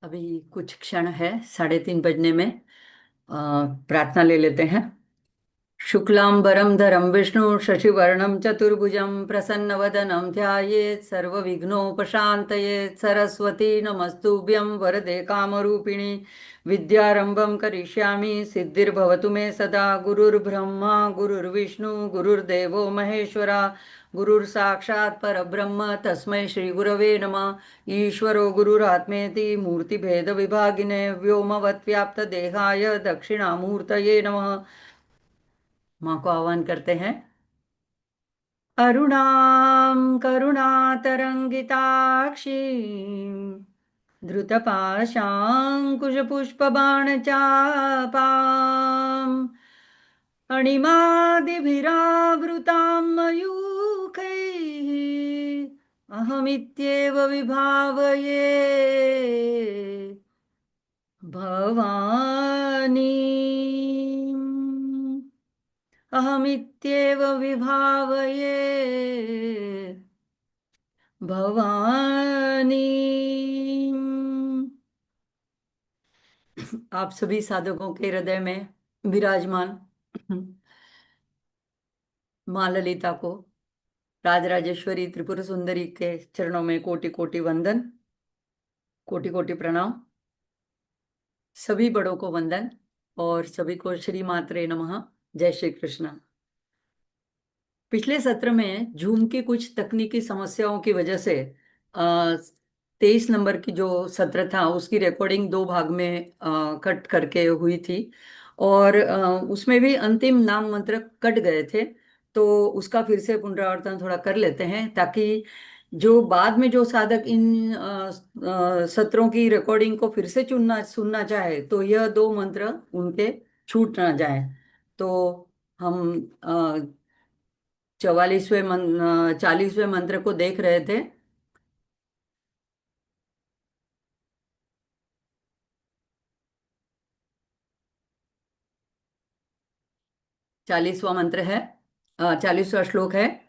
अभी कुछ क्षण है 3:30 बजने में। प्रार्थना ले लेते हैं। शुक्लांबरं धरं विष्णु शशिवर्णं चतुर्भुजं प्रसन्नवदनं ध्यायेत् सर्वविघ्नोपशान्तयेत्। सरस्वती नमस्तुभ्यं वरदे कामरूपिणि विद्यारंभं करिष्यामि सिद्धिर्भवतु मे सदा। गुरुर्ब्रह्मा गुरुर्विष्णु गुरुर्देवो महेश्वरा गुरुर्साक्षात् परब्रह्म तस्मै श्रीगुरवे नमः। ईश्वरो गुरुरात्मेति मूर्तिभेदविभागिने व्योमवत्व्याप्तदेहाय दक्षिणामूर्तये नमः। माँ को आह्वान करते हैं। अरुणां करुणातरङ्गिताक्षीं धृतपाशाङ्कुशपुष्पबाणचापाम् अणिमादिभिरावृतां मयूखैः अहमित्येव विभावये भवानी। अहमित्येव विभावये भवानी। आप सभी साधकों के हृदय में विराजमान माँ ललिता को, राजराजेश्वरी त्रिपुर सुंदरी के चरणों में कोटि कोटि वंदन, कोटि कोटि प्रणाम। सभी बड़ों को वंदन और सभी को श्री मात्रे नमः। जय श्री कृष्ण। पिछले सत्र में जूम की कुछ तकनीकी समस्याओं की वजह से 23 नंबर की जो सत्र था उसकी रिकॉर्डिंग दो भाग में कट करके हुई थी और उसमें भी अंतिम नाम मंत्र कट गए थे। तो उसका फिर से पुनरावर्तन थोड़ा कर लेते हैं ताकि जो बाद में जो साधक इन सत्रों की रिकॉर्डिंग को फिर से चुनना सुनना चाहे तो यह दो मंत्र उनके छूट ना जाए। तो हम 40वें मंत्र को देख रहे थे। 40वां मंत्र है, 40वां श्लोक है।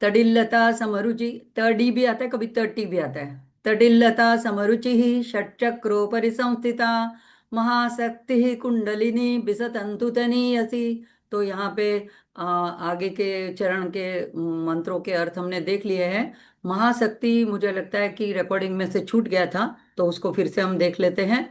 तडिल्लता समरुचि, तडी भी आता है, कभी तटी भी आता है। तडिल्लता समरुचि ही षट्चक्रोपरि संस्थिता महाशक्ति कुंडलिनी बिसतंतु तनीयसी। तो यहाँ पे आगे के चरण के मंत्रों के अर्थ हमने देख लिए हैं। महाशक्ति मुझे लगता है कि रिकॉर्डिंग में से छूट गया था, तो उसको फिर से हम देख लेते हैं।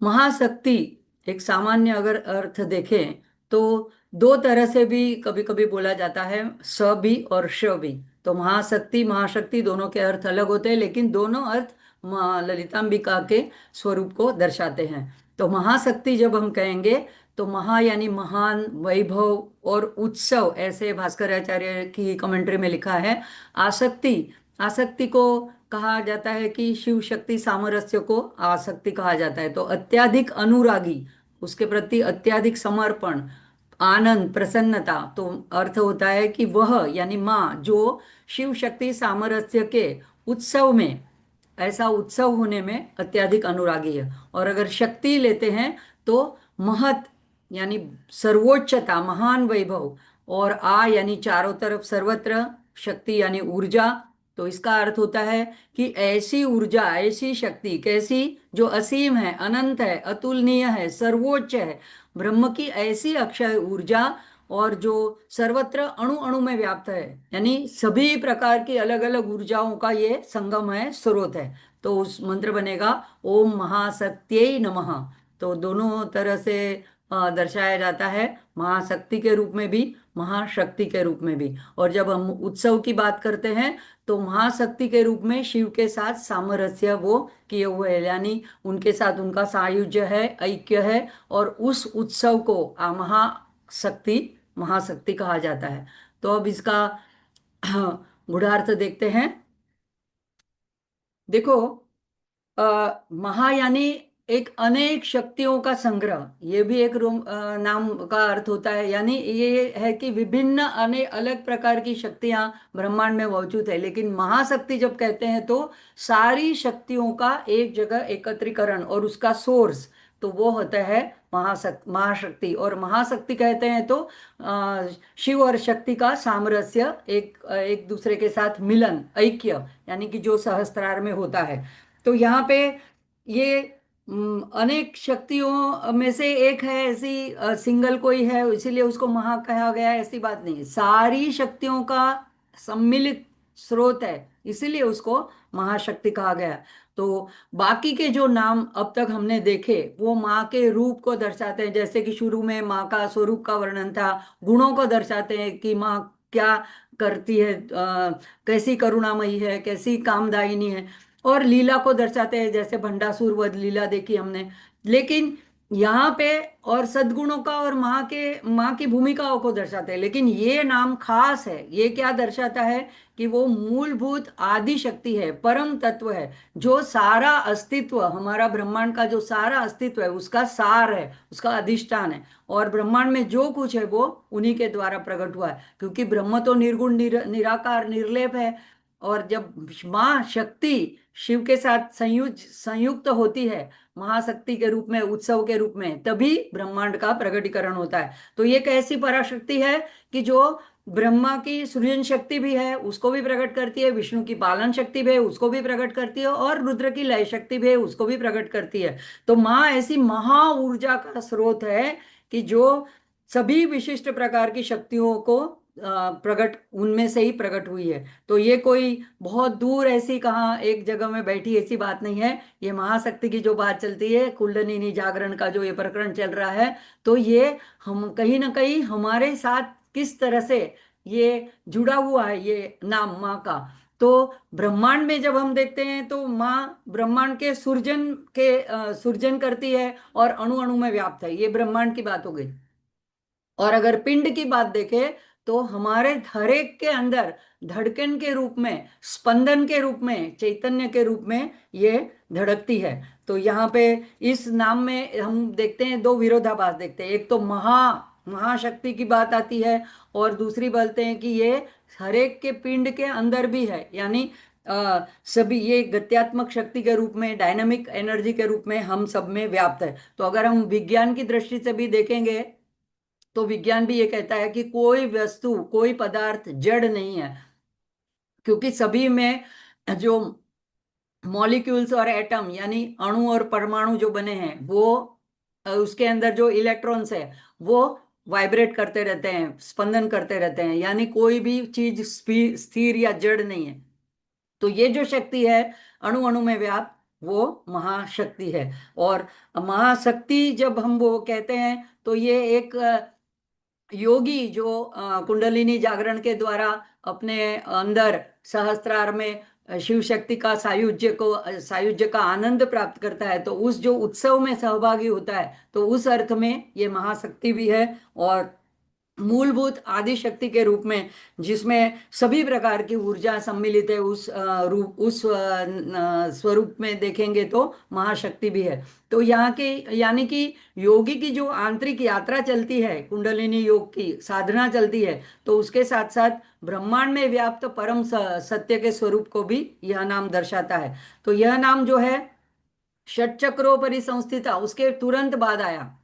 महाशक्ति एक सामान्य अगर अर्थ देखें तो दो तरह से भी कभी कभी बोला जाता है, स भी और श भी। तो महाशक्ति महाशक्ति दोनों के अर्थ अलग होते हैं, लेकिन दोनों अर्थ माँ ललितांबिका के स्वरूप को दर्शाते हैं। तो महाशक्ति जब हम कहेंगे तो महा यानी महान, वैभव और उत्सव, ऐसे भास्कराचार्य की कमेंट्री में लिखा है। आसक्ति, आसक्ति को कहा जाता है कि शिव शक्ति सामरस्य को आसक्ति कहा जाता है। तो अत्यधिक अनुरागी, उसके प्रति अत्यधिक समर्पण, आनंद, प्रसन्नता। तो अर्थ होता है कि वह यानी माँ जो शिव शक्ति सामरस्य के उत्सव में, ऐसा उत्सव होने में अत्यधिक अनुरागी है। और अगर शक्ति लेते हैं तो महत यानी सर्वोच्चता, महान वैभव, और आ यानी चारों तरफ सर्वत्र, शक्ति यानी ऊर्जा। तो इसका अर्थ होता है कि ऐसी ऊर्जा, ऐसी शक्ति कैसी, जो असीम है, अनंत है, अतुलनीय है, सर्वोच्च है, ब्रह्म की ऐसी अक्षय ऊर्जा, और जो सर्वत्र अणु अणु में व्याप्त है, यानी सभी प्रकार की अलग अलग ऊर्जाओं का ये संगम है, स्रोत है। तो उस मंत्र बनेगा ओम महाशक्त्यै नमः। तो दोनों तरह से दर्शाया जाता है, महाशक्ति के रूप में भी, महाशक्ति के रूप में भी। और जब हम उत्सव की बात करते हैं तो महाशक्ति के रूप में शिव के साथ सामरस्य वो किए हुए है, यानी उनके साथ उनका सायुज्य है, ऐक्य है। और उस उत्सव को महाशक्ति, महाशक्ति कहा जाता है। तो अब इसका गूढ़ार्थ देखते हैं। देखो, महा यानी एक अनेक शक्तियों का संग्रह, ये भी एक नाम का अर्थ होता है। यानी ये है कि विभिन्न अनेक अलग प्रकार की शक्तियां ब्रह्मांड में मौजूद है। लेकिन महाशक्ति जब कहते हैं तो सारी शक्तियों का एक जगह एकत्रीकरण और उसका सोर्स, तो वो होता है महाशक्ति। और महाशक्ति कहते हैं तो शिव और शक्ति का सामरस्य, एक एक दूसरे के साथ मिलन, ऐक्य, यानी कि जो सहस्त्रार में होता है। तो यहाँ पे ये अनेक शक्तियों में से एक है, ऐसी सिंगल कोई है इसीलिए उसको महा कहा गया है, ऐसी बात नहीं। सारी शक्तियों का सम्मिलित स्रोत है, इसीलिए उसको महाशक्ति कहा गया है। तो बाकी के जो नाम अब तक हमने देखे वो माँ के रूप को दर्शाते हैं, जैसे कि शुरू में माँ का स्वरूप का वर्णन था। गुणों को दर्शाते हैं कि माँ क्या करती है, कैसी करुणामयी है, कैसी कामदायिनी है। और लीला को दर्शाते हैं, जैसे भंडासुर वध लीला देखी हमने। लेकिन यहाँ पे और सद्गुणों का और माँ की भूमिकाओं को दर्शाते हैं। लेकिन ये नाम खास है, ये क्या दर्शाता है कि वो मूलभूत आदि शक्ति है, परम तत्व है, जो सारा अस्तित्व, हमारा ब्रह्मांड का जो सारा अस्तित्व है उसका सार है, उसका अधिष्ठान है। और ब्रह्मांड में जो कुछ है वो उन्हीं के द्वारा प्रकट हुआ है, क्योंकि ब्रह्म तो निर्गुण निराकार निर्लेप है। और जब माँ शक्ति शिव के साथ संयुक्त होती है महाशक्ति के रूप में, उत्सव के रूप में, तभी ब्रह्मांड का प्रकटीकरण होता है। तो ये एक ऐसी पराशक्ति है कि जो ब्रह्मा की सृजन शक्ति भी है उसको भी प्रकट करती है, विष्णु की पालन शक्ति भी है उसको भी प्रकट करती है, और रुद्र की लय शक्ति भी है उसको भी प्रकट करती है। तो माँ ऐसी महा ऊर्जा का स्रोत है कि जो सभी विशिष्ट प्रकार की शक्तियों को प्रकट, उनमें से ही प्रकट हुई है। तो ये कोई बहुत दूर ऐसी कहाँ एक जगह में बैठी ऐसी बात नहीं है। ये महाशक्ति की जो बात चलती है, कुंडलिनी जागरण का जो ये प्रकरण चल रहा है, तो ये हम कहीं ना कहीं हमारे साथ किस तरह से ये जुड़ा हुआ है, ये नाम माँ का। तो ब्रह्मांड में जब हम देखते हैं तो माँ ब्रह्मांड के सृजन करती है और अणु अणु में व्याप्त है, ये ब्रह्मांड की बात हो गई। और अगर पिंड की बात देखें तो हमारे हर एक के अंदर धड़कन के रूप में, स्पंदन के रूप में, चैतन्य के रूप में ये धड़कती है। तो यहाँ पे इस नाम में हम देखते हैं दो विरोधाभास देखते हैं। एक तो महाशक्ति की बात आती है, और दूसरी बोलते हैं कि ये हर एक के पिंड के अंदर भी है, यानी सभी ये गत्यात्मक शक्ति के रूप में, डायनामिक एनर्जी के रूप में हम सब में व्याप्त है। तो अगर हम विज्ञान की दृष्टि से भी देखेंगे तो विज्ञान भी ये कहता है कि कोई वस्तु, कोई पदार्थ जड़ नहीं है, क्योंकि सभी में जो मॉलिक्यूल्स और एटम यानी अणु और परमाणु जो बने हैं वो उसके अंदर जो इलेक्ट्रॉन्स है वो वाइब्रेट करते रहते हैं, स्पंदन करते रहते हैं, यानी कोई भी चीज स्थिर या जड़ नहीं है। तो ये जो शक्ति है अणु अणु में व्याप्त, वो महाशक्ति है। और महाशक्ति जब हम वो कहते हैं तो ये एक योगी जो कुंडलिनी जागरण के द्वारा अपने अंदर सहस्त्रार में शिव शक्ति का सायुज्य का आनंद प्राप्त करता है, तो उस जो उत्सव में सहभागी होता है, तो उस अर्थ में ये महाशक्ति भी है। और मूलभूत आदि शक्ति के रूप में, जिसमें सभी प्रकार की ऊर्जा सम्मिलित है, उस रूप, उस स्वरूप में देखेंगे तो महाशक्ति भी है। तो यहाँ के यानी कि योगी की जो आंतरिक यात्रा चलती है, कुंडलिनी योग की साधना चलती है, तो उसके साथ साथ ब्रह्मांड में व्याप्त परम सत्य के स्वरूप को भी यह नाम दर्शाता है। तो यह नाम जो है षट चक्रों परिसंस्थिता उसके तुरंत बाद आया।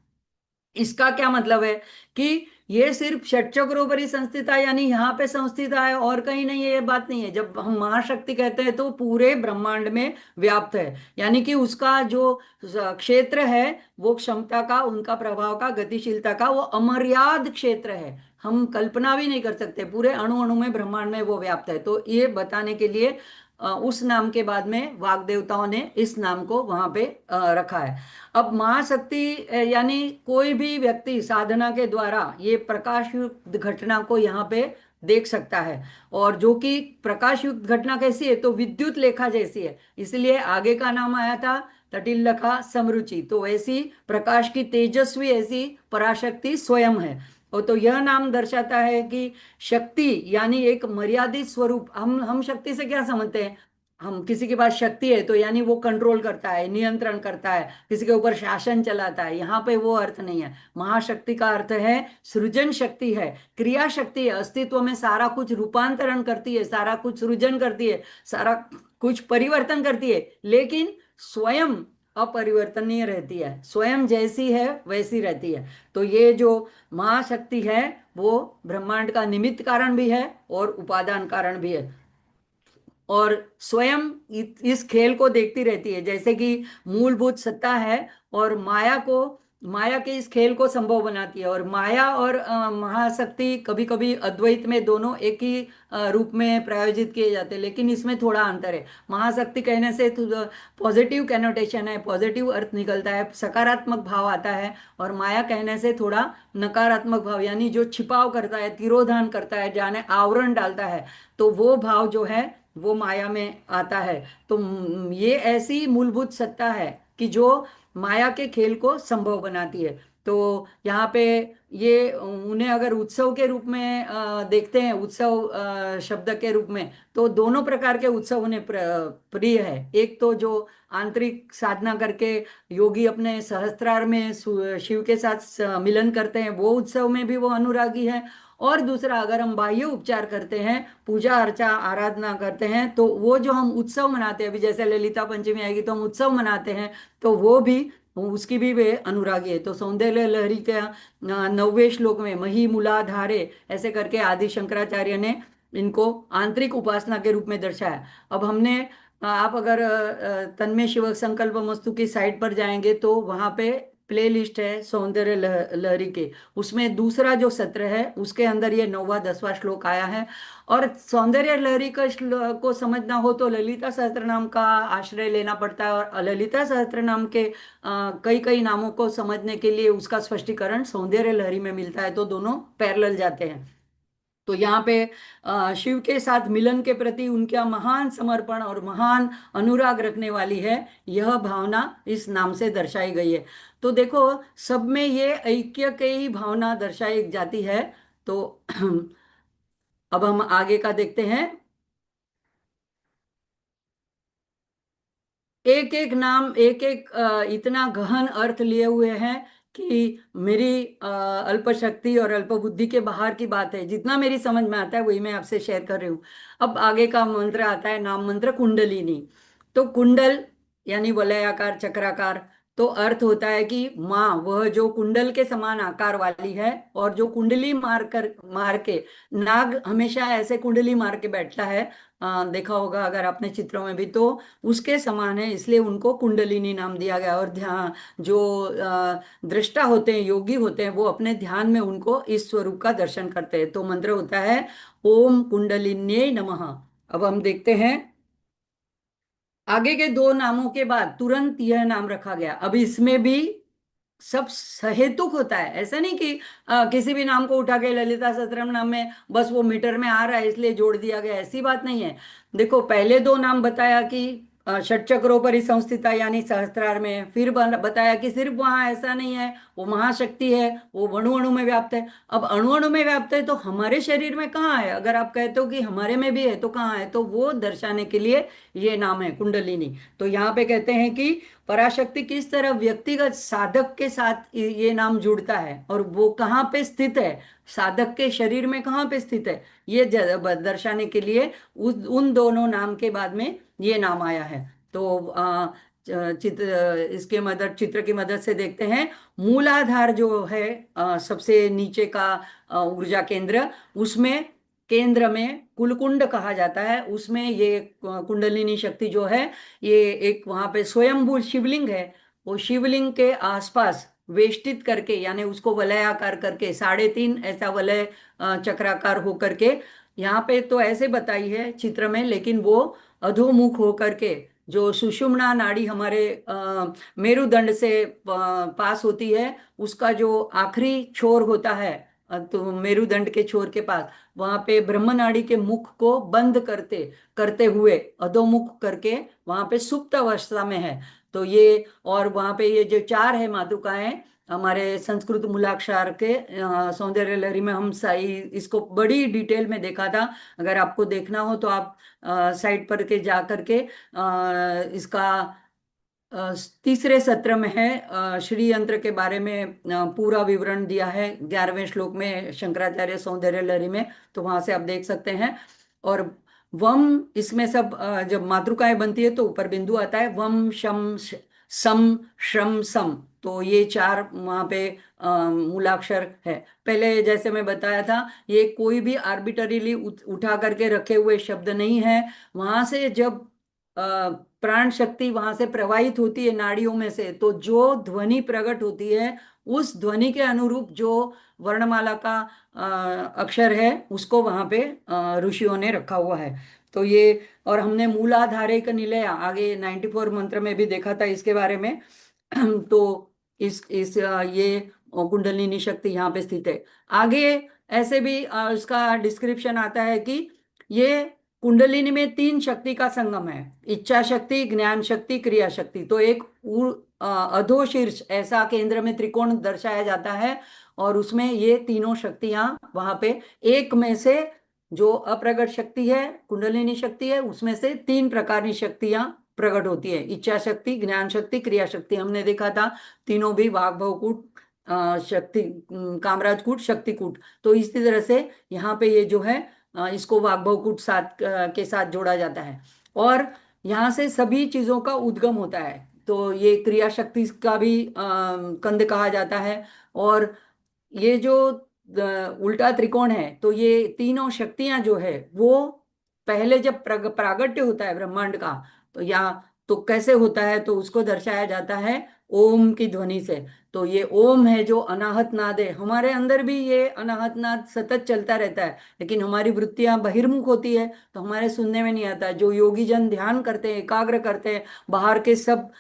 इसका क्या मतलब है कि ये सिर्फ षटचक्रोपरि संस्थिता यानी यहाँ पे संस्थिता है और कहीं नहीं है, ये बात नहीं है। जब हम महाशक्ति कहते हैं तो पूरे ब्रह्मांड में व्याप्त है, यानी कि उसका जो क्षेत्र है वो क्षमता का, उनका प्रभाव का, गतिशीलता का वो अमर्याद क्षेत्र है। हम कल्पना भी नहीं कर सकते, पूरे अणु अणु में ब्रह्मांड में वो व्याप्त है। तो ये बताने के लिए उस नाम के बाद में वाग देवताओं ने इस नाम को वहां पे रखा है। अब महाशक्ति यानी कोई भी व्यक्ति साधना के द्वारा ये प्रकाश युक्त घटना को यहाँ पे देख सकता है। और जो कि प्रकाश युक्त घटना कैसी है, तो विद्युत लेखा जैसी है, इसलिए आगे का नाम आया था तटिल्लखा समरुचि। तो वैसी प्रकाश की तेजस्वी ऐसी पराशक्ति स्वयं है। और तो यह नाम दर्शाता है कि शक्ति यानी एक मर्यादित स्वरूप। हम शक्ति से क्या समझते हैं, हम किसी के पास शक्ति है तो यानी वो कंट्रोल करता है, नियंत्रण करता है, किसी के ऊपर शासन चलाता है। यहाँ पे वो अर्थ नहीं है। महाशक्ति का अर्थ है सृजन शक्ति है, क्रिया शक्ति है, अस्तित्व में सारा कुछ रूपांतरण करती है, सारा कुछ सृजन करती है, सारा कुछ परिवर्तन करती है, लेकिन स्वयं अपरिवर्तनीय रहती है, स्वयं जैसी है वैसी रहती है। तो ये जो महाशक्ति है वो ब्रह्मांड का निमित्त कारण भी है और उपादान कारण भी है। और स्वयं इस खेल को देखती रहती है, जैसे कि मूलभूत सत्ता है और माया के इस खेल को संभव बनाती है। और माया और महाशक्ति कभी कभी अद्वैत में दोनों एक ही रूप में प्रायोजित किए जाते हैं, लेकिन इसमें थोड़ा अंतर है। महाशक्ति कहने से पॉजिटिव कैनोटेशन है, पॉजिटिव अर्थ निकलता है, सकारात्मक भाव आता है। और माया कहने से थोड़ा नकारात्मक भाव, यानी जो छिपाव करता है, तिरोधान करता है, जाने आवरण डालता है, तो वो भाव जो है वो माया में आता है। तो ये ऐसी मूलभूत सत्ता है कि जो माया के खेल को संभव बनाती है। तो यहाँ पे ये उन्हें अगर उत्सव के रूप में देखते हैं, उत्सव शब्द के रूप में, तो दोनों प्रकार के उत्सव उन्हें प्रिय है। एक तो जो आंतरिक साधना करके योगी अपने सहस्त्रार में शिव के साथ मिलन करते हैं, वो उत्सव में भी वो अनुरागी है। और दूसरा, अगर हम बाह्य उपचार करते हैं, पूजा अर्चा आराधना करते हैं, तो वो जो हम उत्सव मनाते हैं, अभी जैसे ललिता पंचमी आएगी तो हम उत्सव मनाते हैं, तो वो भी उसकी भी वे अनुरागी है। तो सौंदर्य लहरी के 9वें श्लोक में मही मूलाधारे ऐसे करके आदि शंकराचार्य ने इनको आंतरिक उपासना के रूप में दर्शाया। अब हमने आप अगर तन्मय शिव संकल्प मस्तु की साइट पर जाएंगे तो वहां पे प्ले लिस्ट है सौंदर्य लहरी के, उसमें दूसरा जो सत्र है उसके अंदर ये 9वां 10वां श्लोक आया है। और सौंदर्य लहरी का को समझना हो तो ललिता सहस्त्रनाम का आश्रय लेना पड़ता है, और ललिता सहस्त्रनाम के कई कई नामों को समझने के लिए उसका स्पष्टीकरण सौंदर्य लहरी में मिलता है, तो दोनों पैरेलल जाते हैं। तो यहाँ पे शिव के साथ मिलन के प्रति उनका महान समर्पण और महान अनुराग रखने वाली है, यह भावना इस नाम से दर्शाई गई है। तो देखो, सब में ये ऐक्य की ही भावना दर्शाई जाती है। तो अब हम आगे का देखते हैं। एक एक नाम एक एक इतना गहन अर्थ लिए हुए हैं कि मेरी अल्प शक्ति और अल्प बुद्धि के बाहर की बात है, जितना मेरी समझ में आता है वही मैं आपसे शेयर कर रही हूँ। अब आगे का मंत्र आता है, नाम मंत्र कुंडलिनी। तो कुंडल यानी वलयाकार चक्राकार, तो अर्थ होता है कि माँ वह जो कुंडल के समान आकार वाली है, और जो कुंडली मार के, नाग हमेशा ऐसे कुंडली मार के बैठता है, देखा होगा अगर आपने चित्रों में भी, तो उसके समान है, इसलिए उनको कुंडलिनी नाम दिया गया। और ध्यान जो दृष्टा होते हैं, योगी होते हैं, वो अपने ध्यान में उनको इस स्वरूप का दर्शन करते हैं। तो मंत्र होता है ओम कुंडलिन्ये नमः। अब हम देखते हैं आगे के दो नामों के बाद तुरंत यह नाम रखा गया। अब इसमें भी सब सहेतुक होता है, ऐसा नहीं कि किसी भी नाम को उठा के ललिता सहस्त्रनाम नाम में बस वो मीटर में आ रहा है इसलिए जोड़ दिया गया, ऐसी बात नहीं है। देखो, पहले दो नाम बताया कि षटचक्रों पर ही संस्थिता यानी सहस्त्रार में है। फिर बताया कि सिर्फ वहां ऐसा नहीं है, वो महाशक्ति है, वो अणु अणु में व्याप्त है। अब अणु अणु में व्याप्त है तो हमारे शरीर में कहाँ है? अगर आप कहते हो कि हमारे में भी है तो कहाँ है, तो वो दर्शाने के लिए ये नाम है कुंडलिनी। तो यहाँ पे कहते हैं कि पराशक्ति किस तरह व्यक्तिगत साधक के साथ ये नाम जुड़ता है, और वो कहाँ पे स्थित है, साधक के शरीर में कहाँ पे स्थित है, ये दर्शाने के लिए उन दोनों नाम के बाद में ये नाम आया है। तो चित्र इसके मदद चित्र की मदद से देखते हैं। मूलाधार जो है, सबसे नीचे का ऊर्जा केंद्र, उसमें केंद्र में कुलकुंड कहा जाता है, उसमें ये कुंडलिनी शक्ति जो है, ये एक वहां पे स्वयंभू शिवलिंग है, वो शिवलिंग के आसपास वेष्टित करके, यानी उसको वलयाकार करके, 3.5 ऐसा वलय चक्राकार होकर के, यहाँ पे तो ऐसे बताई है चित्र में, लेकिन वो अधोमुख होकर के, जो सुषुम्ना नाड़ी हमारे मेरुदंड से पास होती है, उसका जो आखिरी छोर होता है, तो मेरुदंड के छोर के पास, वहां पे ब्रह्म नाड़ी के मुख को बंद करते करते हुए अधोमुख करके वहां पे सुप्त अवस्था में है। तो ये, और वहां पे ये जो चार है मातृकाएं, हमारे संस्कृत मूलाक्षर के सौंदर्य लहरी में हम सही इसको बड़ी डिटेल में देखा था। अगर आपको देखना हो तो आप साइट पर के जा करके इसका तीसरे सत्र में है, श्री यंत्र के बारे में पूरा विवरण दिया है 11वें श्लोक में शंकराचार्य सौंदर्य लहरी में, तो वहां से आप देख सकते हैं। और वम, इसमें सब जब मातृकाएं बनती है तो ऊपर बिंदु आता है, वम शम सम श्रम सम, तो ये चार वहाँ पे मूलाक्षर है। पहले जैसे मैं बताया था, ये कोई भी आर्बिटरीली उठा करके रखे हुए शब्द नहीं है। वहां से जब प्राण शक्ति वहां से प्रवाहित होती है नाड़ियों में से, तो जो ध्वनि प्रकट होती है, उस ध्वनि के अनुरूप जो वर्णमाला का अक्षर है, उसको वहां पे ऋषियों ने रखा हुआ है। तो ये, और हमने मूलाधारे का निलय आगे 94 मंत्र में भी देखा था इसके बारे में। तो ये कुंडलिनी शक्ति यहाँ पे स्थित है। आगे ऐसे भी इसका डिस्क्रिप्शन आता है कि ये कुंडलिनी में तीन शक्ति का संगम है: इच्छा शक्ति, ज्ञान शक्ति, क्रिया शक्ति। तो एक अधोशीर्ष ऐसा केंद्र में त्रिकोण दर्शाया जाता है, और उसमें ये तीनों शक्तियां वहां पे एक में से, जो अप्रगट शक्ति है, कुंडलिनी शक्ति है, उसमें से तीन प्रकार की शक्तियां प्रकट होती है: इच्छा शक्ति, ज्ञान शक्ति, क्रिया शक्ति। हमने देखा था तीनों भी वाग भवकूट, शक्ति, कामराज कूट, शक्ति कूट। तो इसी तरह से यहाँ पे ये जो है इसको वाग भवकूट साथ के साथ जोड़ा जाता है। और यहाँ से सभी चीजों का उद्गम होता है। तो ये क्रिया शक्ति का भी कंद कहा जाता है। और ये जो उल्टा त्रिकोण है, तो ये तीनों शक्तियां जो है वो पहले जब प्रागट्य होता है ब्रह्मांड का, तो यहाँ तो कैसे होता है, तो उसको दर्शाया जाता है ओम की ध्वनि से। तो ये ओम है जो अनाहत नाद है। हमारे अंदर भी ये अनाहत नाद सतत चलता रहता है, लेकिन हमारी वृत्तियां बहिर्मुख होती है, तो हमारे सुनने में नहीं आता। जो योगी जन ध्यान करते हैं, एकाग्र करते हैं, बाहर के सब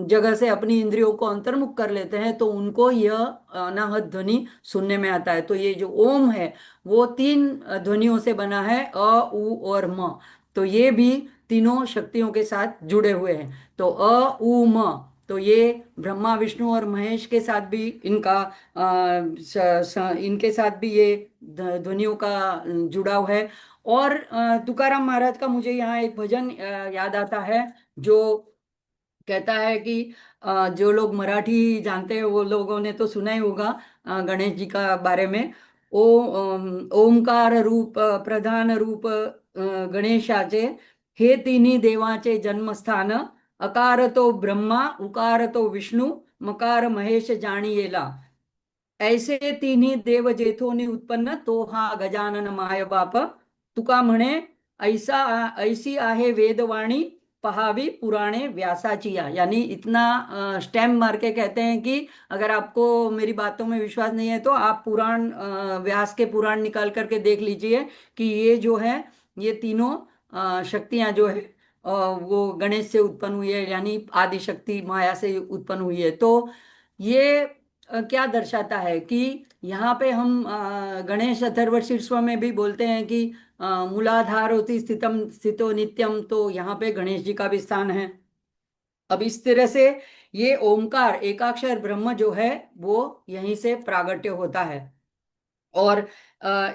जगह से अपनी इंद्रियों को अंतर्मुख कर लेते हैं, तो उनको यह अनाहत ध्वनि सुनने में आता है। तो ये जो ओम है, वो तीन ध्वनियों से बना है, अ, उ और म। तो ये भी तीनों शक्तियों के साथ जुड़े हुए हैं। तो अ, उ, म, तो ये ब्रह्मा, विष्णु और महेश के साथ भी इनका इनके साथ भी ये ध्वनियों का जुड़ाव है। और तुकाराम महाराज का मुझे यहाँ एक भजन याद आता है, जो कहता है कि जो लोग मराठी जानते हैं वो लोगों ने तो सुना ही होगा गणेश जी का बारे में। ओमकार रूप प्रधान रूप गणेशाचे, हे तिन्ही देवाचे जन्मस्थान, अकार तो ब्रह्मा, उकार तो विष्णू, मकार महेश जाणियेला। ऐसे तिन्ही देव जेथोनी उत्पन्न, तो हा गजानन माय बाप, तुका म्हणे ऐसा ऐसी आहे वेदवाणी, पहावी पुराणे व्यासाची या। यानी इतना स्टैम्प मार के कहते हैं कि अगर आपको मेरी बातों में विश्वास नहीं है, तो आप पुराण व्यास के पुराण निकाल करके देख लीजिए कि ये जो है, ये तीनों शक्तियां जो है वो गणेश से उत्पन्न हुई है, यानी आदि शक्ति माया से उत्पन्न हुई है। तो ये क्या दर्शाता है कि यहाँ पे हम गणेश अथर्वशीर्ष में भी बोलते हैं कि मूलाधार होती स्थितम स्थितो नित्यम, तो यहाँ पे गणेश जी का भी स्थान है। अब इस तरह से ये ओमकार एकाक्षर ब्रह्म जो है, वो यहीं से प्रागट्य होता है। और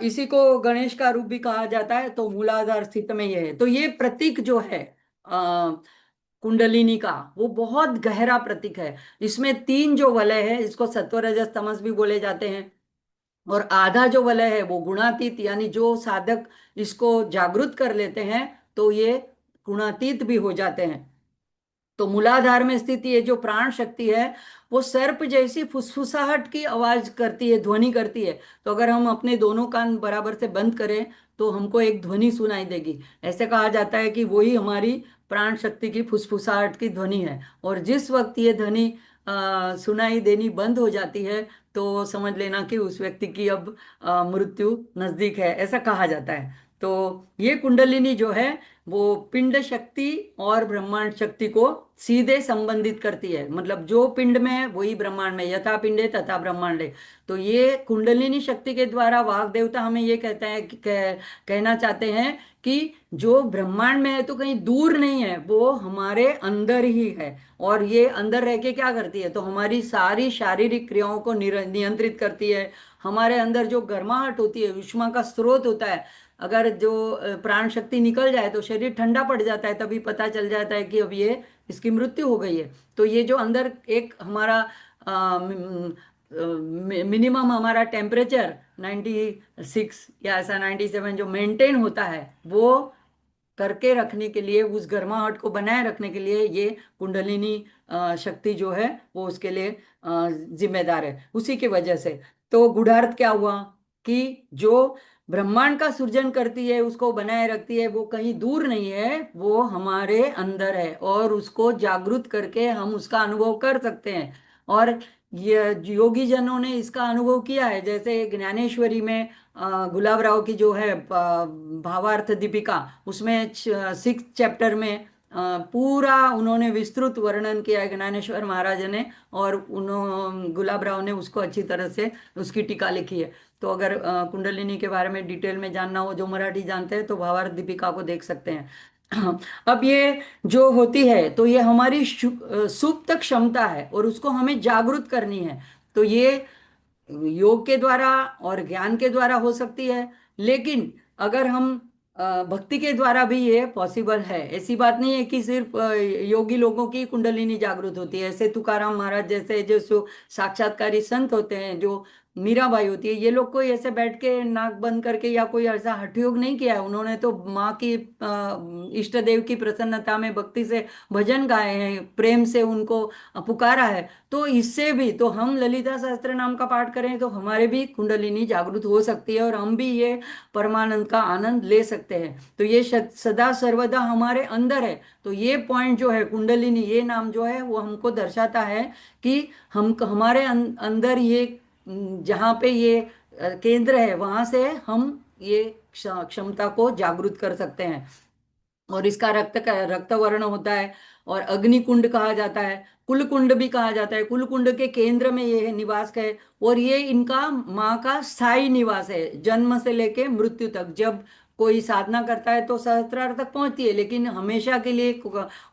इसी को गणेश का रूप भी कहा जाता है। तो मूलाधार स्थित में ये है। तो ये प्रतीक जो है कुंडलिनी का, वो बहुत गहरा प्रतीक है। इसमें तीन जो वलय है, इसको सत्व रजस तमस भी बोले जाते हैं। और आधा जो वलय है वो गुणातीत, यानी जो साधक इसको जागृत कर लेते हैं, तो ये गुणातीत भी हो जाते हैं। तो मूलाधार में स्थित ये जो प्राण शक्ति है, वो सर्प जैसी फुसफुसाहट की आवाज करती है, ध्वनि करती है। तो अगर हम अपने दोनों कान बराबर से बंद करें, तो हमको एक ध्वनि सुनाई देगी। ऐसे कहा जाता है कि वही हमारी प्राण शक्ति की फुसफुसाहट की ध्वनि है। और जिस वक्त ये ध्वनि सुनाई देनी बंद हो जाती है, तो समझ लेना कि उस व्यक्ति की अब मृत्यु नजदीक है, ऐसा कहा जाता है। तो ये कुंडलिनी जो है, वो पिंड शक्ति और ब्रह्मांड शक्ति को सीधे संबंधित करती है। मतलब जो पिंड में है वही ब्रह्मांड में, यथा पिंडे तथा ब्रह्मांडे। तो ये कुंडलिनी शक्ति के द्वारा वाग देवता हमें ये कहता है कि कहना चाहते हैं कि जो ब्रह्मांड में है तो कहीं दूर नहीं है, वो हमारे अंदर ही है। और ये अंदर रह के क्या करती है, तो हमारी सारी शारीरिक क्रियाओं को नियंत्रित करती है। हमारे अंदर जो गर्माहट होती है, ऊष्मा का स्रोत होता है, अगर जो प्राण शक्ति निकल जाए तो शरीर ठंडा पड़ जाता है, तभी पता चल जाता है कि अब ये इसकी मृत्यु हो गई है। तो ये जो अंदर एक हमारा मिनिमम हमारा टेम्परेचर 96 या ऐसा 97 जो मेंटेन होता है, वो करके रखने के लिए, उस गर्माहट को बनाए रखने के लिए ये कुंडलिनी शक्ति जो है वो उसके लिए जिम्मेदार है, उसी की वजह से। तो गूढ़ार्थ क्या हुआ कि जो ब्रह्मांड का सृजन करती है, उसको बनाए रखती है, वो कहीं दूर नहीं है, वो हमारे अंदर है, और उसको जागृत करके हम उसका अनुभव कर सकते हैं। और ये योगी जनों ने इसका अनुभव किया है, जैसे ज्ञानेश्वरी में गुलाब राव की जो है भावार्थ दीपिका, उसमें 6 चैप्टर में पूरा उन्होंने विस्तृत वर्णन किया है ज्ञानेश्वर महाराज ने, और उन्होंने गुलाब राव ने उसको अच्छी तरह से उसकी टीका लिखी है। तो अगर कुंडलिनी के बारे में डिटेल में जानना हो, जो मराठी जानते हैं, तो भावार्थ दीपिका को देख सकते हैं। अब ये जो होती है, तो ये हमारी सुप्त क्षमता है, और उसको हमें जागृत करनी है। तो ये योग के द्वारा और ज्ञान के द्वारा हो सकती है, लेकिन अगर हम भक्ति के द्वारा भी ये पॉसिबल है। ऐसी बात नहीं है कि सिर्फ योगी लोगों की कुंडलिनी जागृत होती है। ऐसे तुकाराम महाराज जैसे जो साक्षात्कारी संत होते हैं, जो मीराबाई होती है, ये लोग कोई ऐसे बैठ के नाक बंद करके या कोई ऐसा हठयोग नहीं किया है। उन्होंने तो माँ की इष्ट देव की प्रसन्नता में भक्ति से भजन गाए हैं, प्रेम से उनको पुकारा है। तो इससे भी तो हम ललिता सहस्त्र नाम का पाठ करें तो हमारे भी कुंडलिनी जागृत हो सकती है, और हम भी ये परमानंद का आनंद ले सकते हैं। तो ये सदा सर्वदा हमारे अंदर है। तो ये पॉइंट जो है कुंडलिनी, ये नाम जो है वो हमको दर्शाता है कि हम हमारे अंदर ये जहाँ पे ये केंद्र है, वहां से हम ये क्षमता को जागृत कर सकते हैं। और इसका रक्त वर्ण होता है, और अग्नि कुंड कहा जाता है, कुल कुंड भी कहा जाता है। कुल कुंड के केंद्र में ये निवास है, और ये इनका माँ का स्थायी निवास है, जन्म से लेके मृत्यु तक। जब कोई साधना करता है तो सहस्त्रार तक पहुंचती है, लेकिन हमेशा के लिए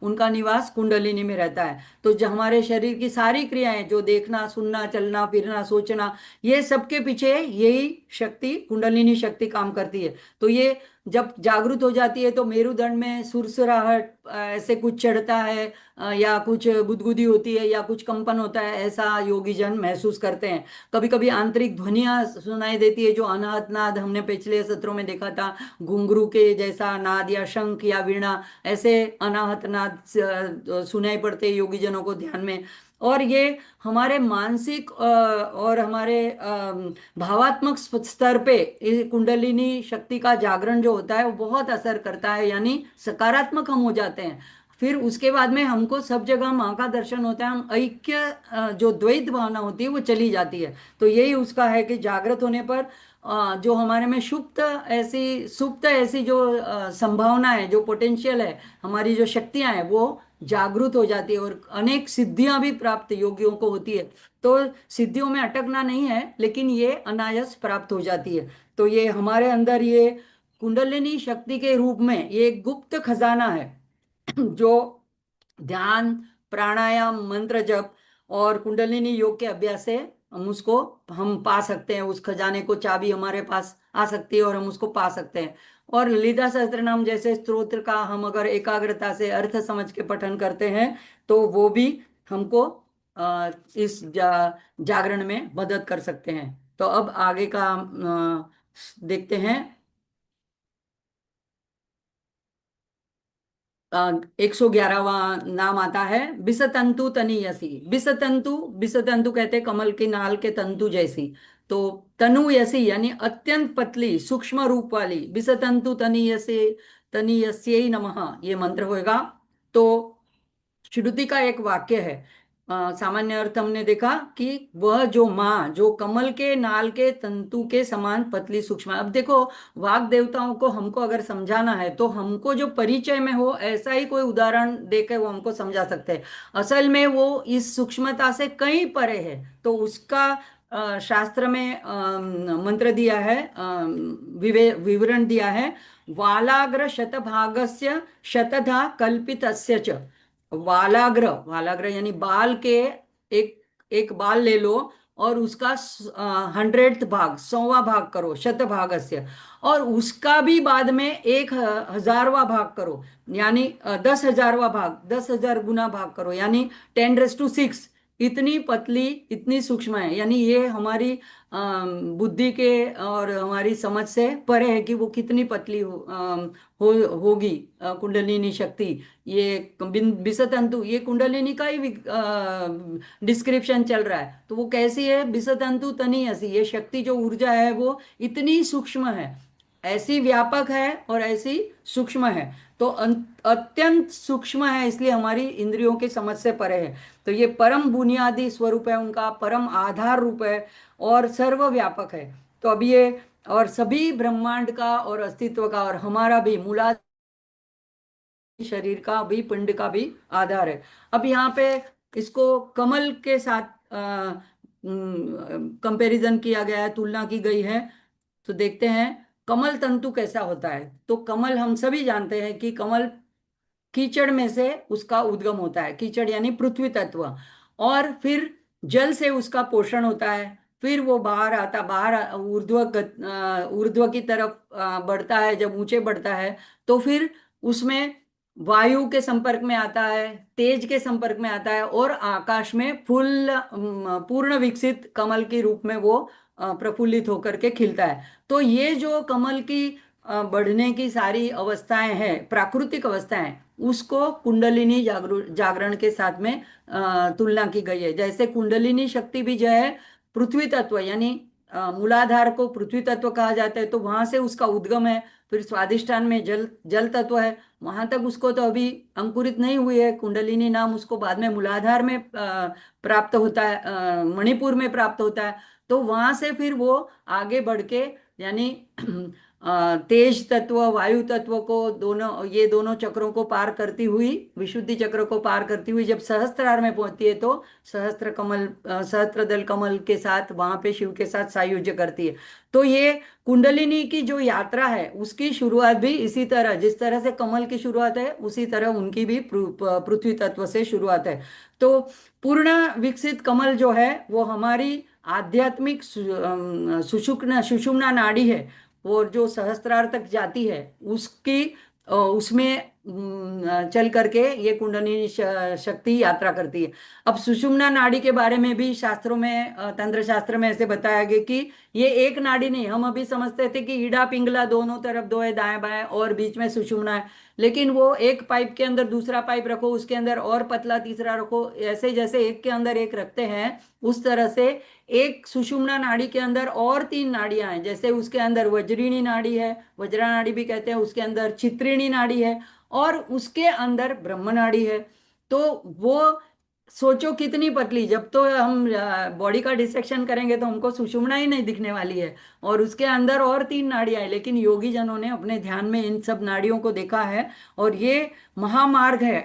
उनका निवास कुंडलिनी में रहता है। तो जो हमारे शरीर की सारी क्रियाएं, जो देखना, सुनना, चलना फिरना, सोचना, ये सबके पीछे यही शक्ति, कुंडलिनी शक्ति काम करती है। तो ये जब जागृत हो जाती है तो मेरुदंड में सुरसुराहट ऐसे कुछ चढ़ता है, या कुछ गुदगुदी होती है, या कुछ कंपन होता है, ऐसा योगी जन महसूस करते हैं। कभी कभी आंतरिक ध्वनियां सुनाई देती है, जो अनाहत नाद हमने पिछले सत्रों में देखा था, घुंघरू के जैसा नाद, या शंख या वीणा, ऐसे अनाहत नाद सुनाई पड़ते हैं योगी जनों को ध्यान में। और ये हमारे मानसिक और हमारे भावात्मक स्तर पे ये कुंडलिनी शक्ति का जागरण जो होता है वो बहुत असर करता है, यानी सकारात्मक हम हो जाते हैं। फिर उसके बाद में हमको सब जगह माँ का दर्शन होता है, हम ऐक्य जो द्वैत भावना होती है वो चली जाती है। तो यही उसका है कि जागृत होने पर जो हमारे में सुप्त ऐसी जो संभावना है, जो पोटेंशियल है, हमारी जो शक्तियां हैं, वो जागृत हो जाती है, और अनेक सिद्धियां भी प्राप्त योगियों को होती है। तो सिद्धियों में अटकना नहीं है, लेकिन ये अनायास प्राप्त हो जाती है। तो ये हमारे अंदर ये कुंडलिनी शक्ति के रूप में ये एक गुप्त खजाना है, जो ध्यान, प्राणायाम, मंत्र जप और कुंडलिनी योग के अभ्यास से हम पा सकते हैं। उस खजाने को चाबी हमारे पास आ सकती है, और हम उसको पा सकते हैं। और ललिता सहस्त्रनाम जैसे स्तोत्र का हम अगर एकाग्रता से अर्थ समझ के पठन करते हैं, तो वो भी हमको इस जागरण में मदद कर सकते हैं। तो अब आगे का देखते हैं। 111वां नाम आता है बिसतंतु तनीयसी। बिसतंतु, बिसतंतु कहते हैं कमल की नाल के तंतु जैसी। तो तनु यसी यानी अत्यंत पतली सूक्ष्म रूप वाली, बिसतंतु तनीयसे, तनीयस्यै नमः, ये मंत्र होगा। तो श्रुति का एक वाक्य है, सामान्य अर्थ हमने देखा कि वह जो माँ, जो कमल के नाल के तंतु के समान पतली सूक्ष्म है। अब देखो, वाग देवताओं को हमको अगर समझाना है, तो हमको जो परिचय में हो ऐसा ही कोई उदाहरण देकर वो हमको समझा सकते हैं। असल में वो इस सूक्ष्मता से कहीं परे है। तो उसका शास्त्र में मंत्र दिया है, विवरण दिया है। वालाग्र शतभागस्य शतधा कल्पितस्य च। वालाग्र, वालाग्र यानी बाल के एक एक बाल ले लो, और उसका 100th भाग, 100वां भाग करो, शतभागस्य। और उसका भी बाद में 1000वां भाग करो, यानी 10,000वां भाग, 10,000 गुना भाग करो, यानी 10⁶। इतनी पतली, इतनी सूक्ष्म है। यानी ये हमारी बुद्धि के और हमारी समझ से परे है कि वो कितनी पतली होगी कुंडलिनी शक्ति। ये विषतंतु, ये कुंडलिनी का ही डिस्क्रिप्शन चल रहा है। तो वो कैसी है? विषतंतु तनी ऐसी, ये शक्ति जो ऊर्जा है वो इतनी सूक्ष्म है, ऐसी व्यापक है और ऐसी सूक्ष्म है। तो अत्यंत सूक्ष्म है, इसलिए हमारी इंद्रियों की समझ से परे है। तो ये परम बुनियादी स्वरूप है उनका, परम आधार रूप है और सर्वव्यापक है। तो अब ये और सभी ब्रह्मांड का और अस्तित्व का और हमारा भी मूलाधार शरीर का भी, पिंड का भी आधार है। अब यहाँ पे इसको कमल के साथ कंपैरिजन किया गया है, तुलना की गई है। तो देखते हैं कमल तंतु कैसा होता है। तो कमल हम सभी जानते हैं कि कमल कीचड़ में से उसका उद्गम होता है। कीचड़ यानी पृथ्वी तत्व, और फिर जल से उसका पोषण होता है। फिर वो बाहर ऊर्ध्व की तरफ बढ़ता है। जब ऊंचे बढ़ता है तो फिर उसमें वायु के संपर्क में आता है, तेज के संपर्क में आता है, और आकाश में फूल पूर्ण विकसित कमल के रूप में वो प्रफुल्लित होकर के खिलता है। तो ये जो कमल की बढ़ने की सारी अवस्थाएं हैं, प्राकृतिक अवस्थाएं, उसको कुंडलिनी जागरण के साथ में तुलना की गई है। जैसे कुंडलिनी शक्ति भी जो है पृथ्वी तत्व, यानी मूलाधार को पृथ्वी तत्व कहा जाता है, तो वहां से उसका उद्गम है। फिर स्वादिष्ठान में जल जल तत्व है, वहां तक उसको तो अभी अंकुरित नहीं हुई है कुंडलिनी नाम, उसको बाद में मूलाधार में प्राप्त होता है, मणिपुर में प्राप्त होता है। तो वहां से फिर वो आगे बढ़ के, यानी तेज तत्व, वायु तत्व को, दोनों ये दोनों चक्रों को पार करती हुई, विशुद्धि चक्र को पार करती हुई जब सहस्त्रार में पहुंचती है तो सहस्त्र दल कमल के साथ वहां पे शिव के साथ सायुज्य करती है। तो ये कुंडलिनी की जो यात्रा है उसकी शुरुआत भी इसी तरह, जिस तरह से कमल की शुरुआत है उसी तरह उनकी भी पृथ्वी तत्व से शुरुआत है। तो पूर्ण विकसित कमल जो है वो हमारी आध्यात्मिक सुषुम्ना सुषुम्ना नाड़ी है। वो जो सहस्त्रार तक जाती है उसकी उसमें चल करके ये कुंडलिनी शक्ति यात्रा करती है। अब सुषुम्ना नाड़ी के बारे में भी शास्त्रों में, तंत्र शास्त्र में ऐसे बताया गया कि ये एक नाड़ी नहीं। हम अभी समझते थे कि ईड़ा पिंगला दोनों तरफ दो है, दाएं बाएं, और बीच में सुषुम्ना है। लेकिन वो एक पाइप के अंदर दूसरा पाइप रखो, उसके अंदर और पतला तीसरा रखो, ऐसे जैसे एक के अंदर एक रखते हैं उस तरह से एक सुषुम्ना नाड़ी के अंदर और तीन नाड़ियां हैं। जैसे उसके अंदर वज्रिणी नाड़ी है, वज्रा नाड़ी भी कहते हैं, उसके अंदर चित्रिणी नाड़ी है, और उसके अंदर ब्रह्म नाड़ी है। तो वो सोचो कितनी पतली। जब तो हम बॉडी का डिसेक्शन करेंगे तो हमको सुषुम्ना ही नहीं दिखने वाली है, और उसके अंदर और तीन नाड़ियां हैं। लेकिन योगी जनों ने अपने ध्यान में इन सब नाड़ियों को देखा है, और ये महामार्ग है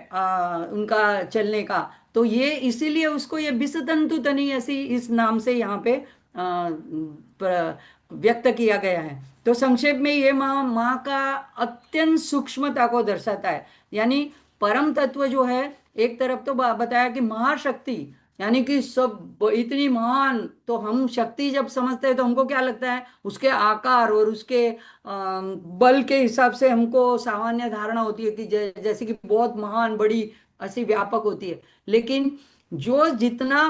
उनका चलने का। तो ये इसीलिए उसको ये विषतंतु तनी ऐसी इस नाम से यहाँ पे व्यक्त किया गया है। तो संक्षेप में ये माँ माँ का अत्यंत सूक्ष्मता को दर्शाता है। यानी परम तत्व जो है, एक तरफ तो बताया कि महाशक्ति, यानी कि सब इतनी महान। तो हम शक्ति जब समझते हैं तो हमको क्या लगता है? उसके आकार और उसके बल के हिसाब से हमको सामान्य धारणा होती है कि जैसे कि बहुत महान, बड़ी, ऐसी व्यापक होती है। लेकिन जो जितना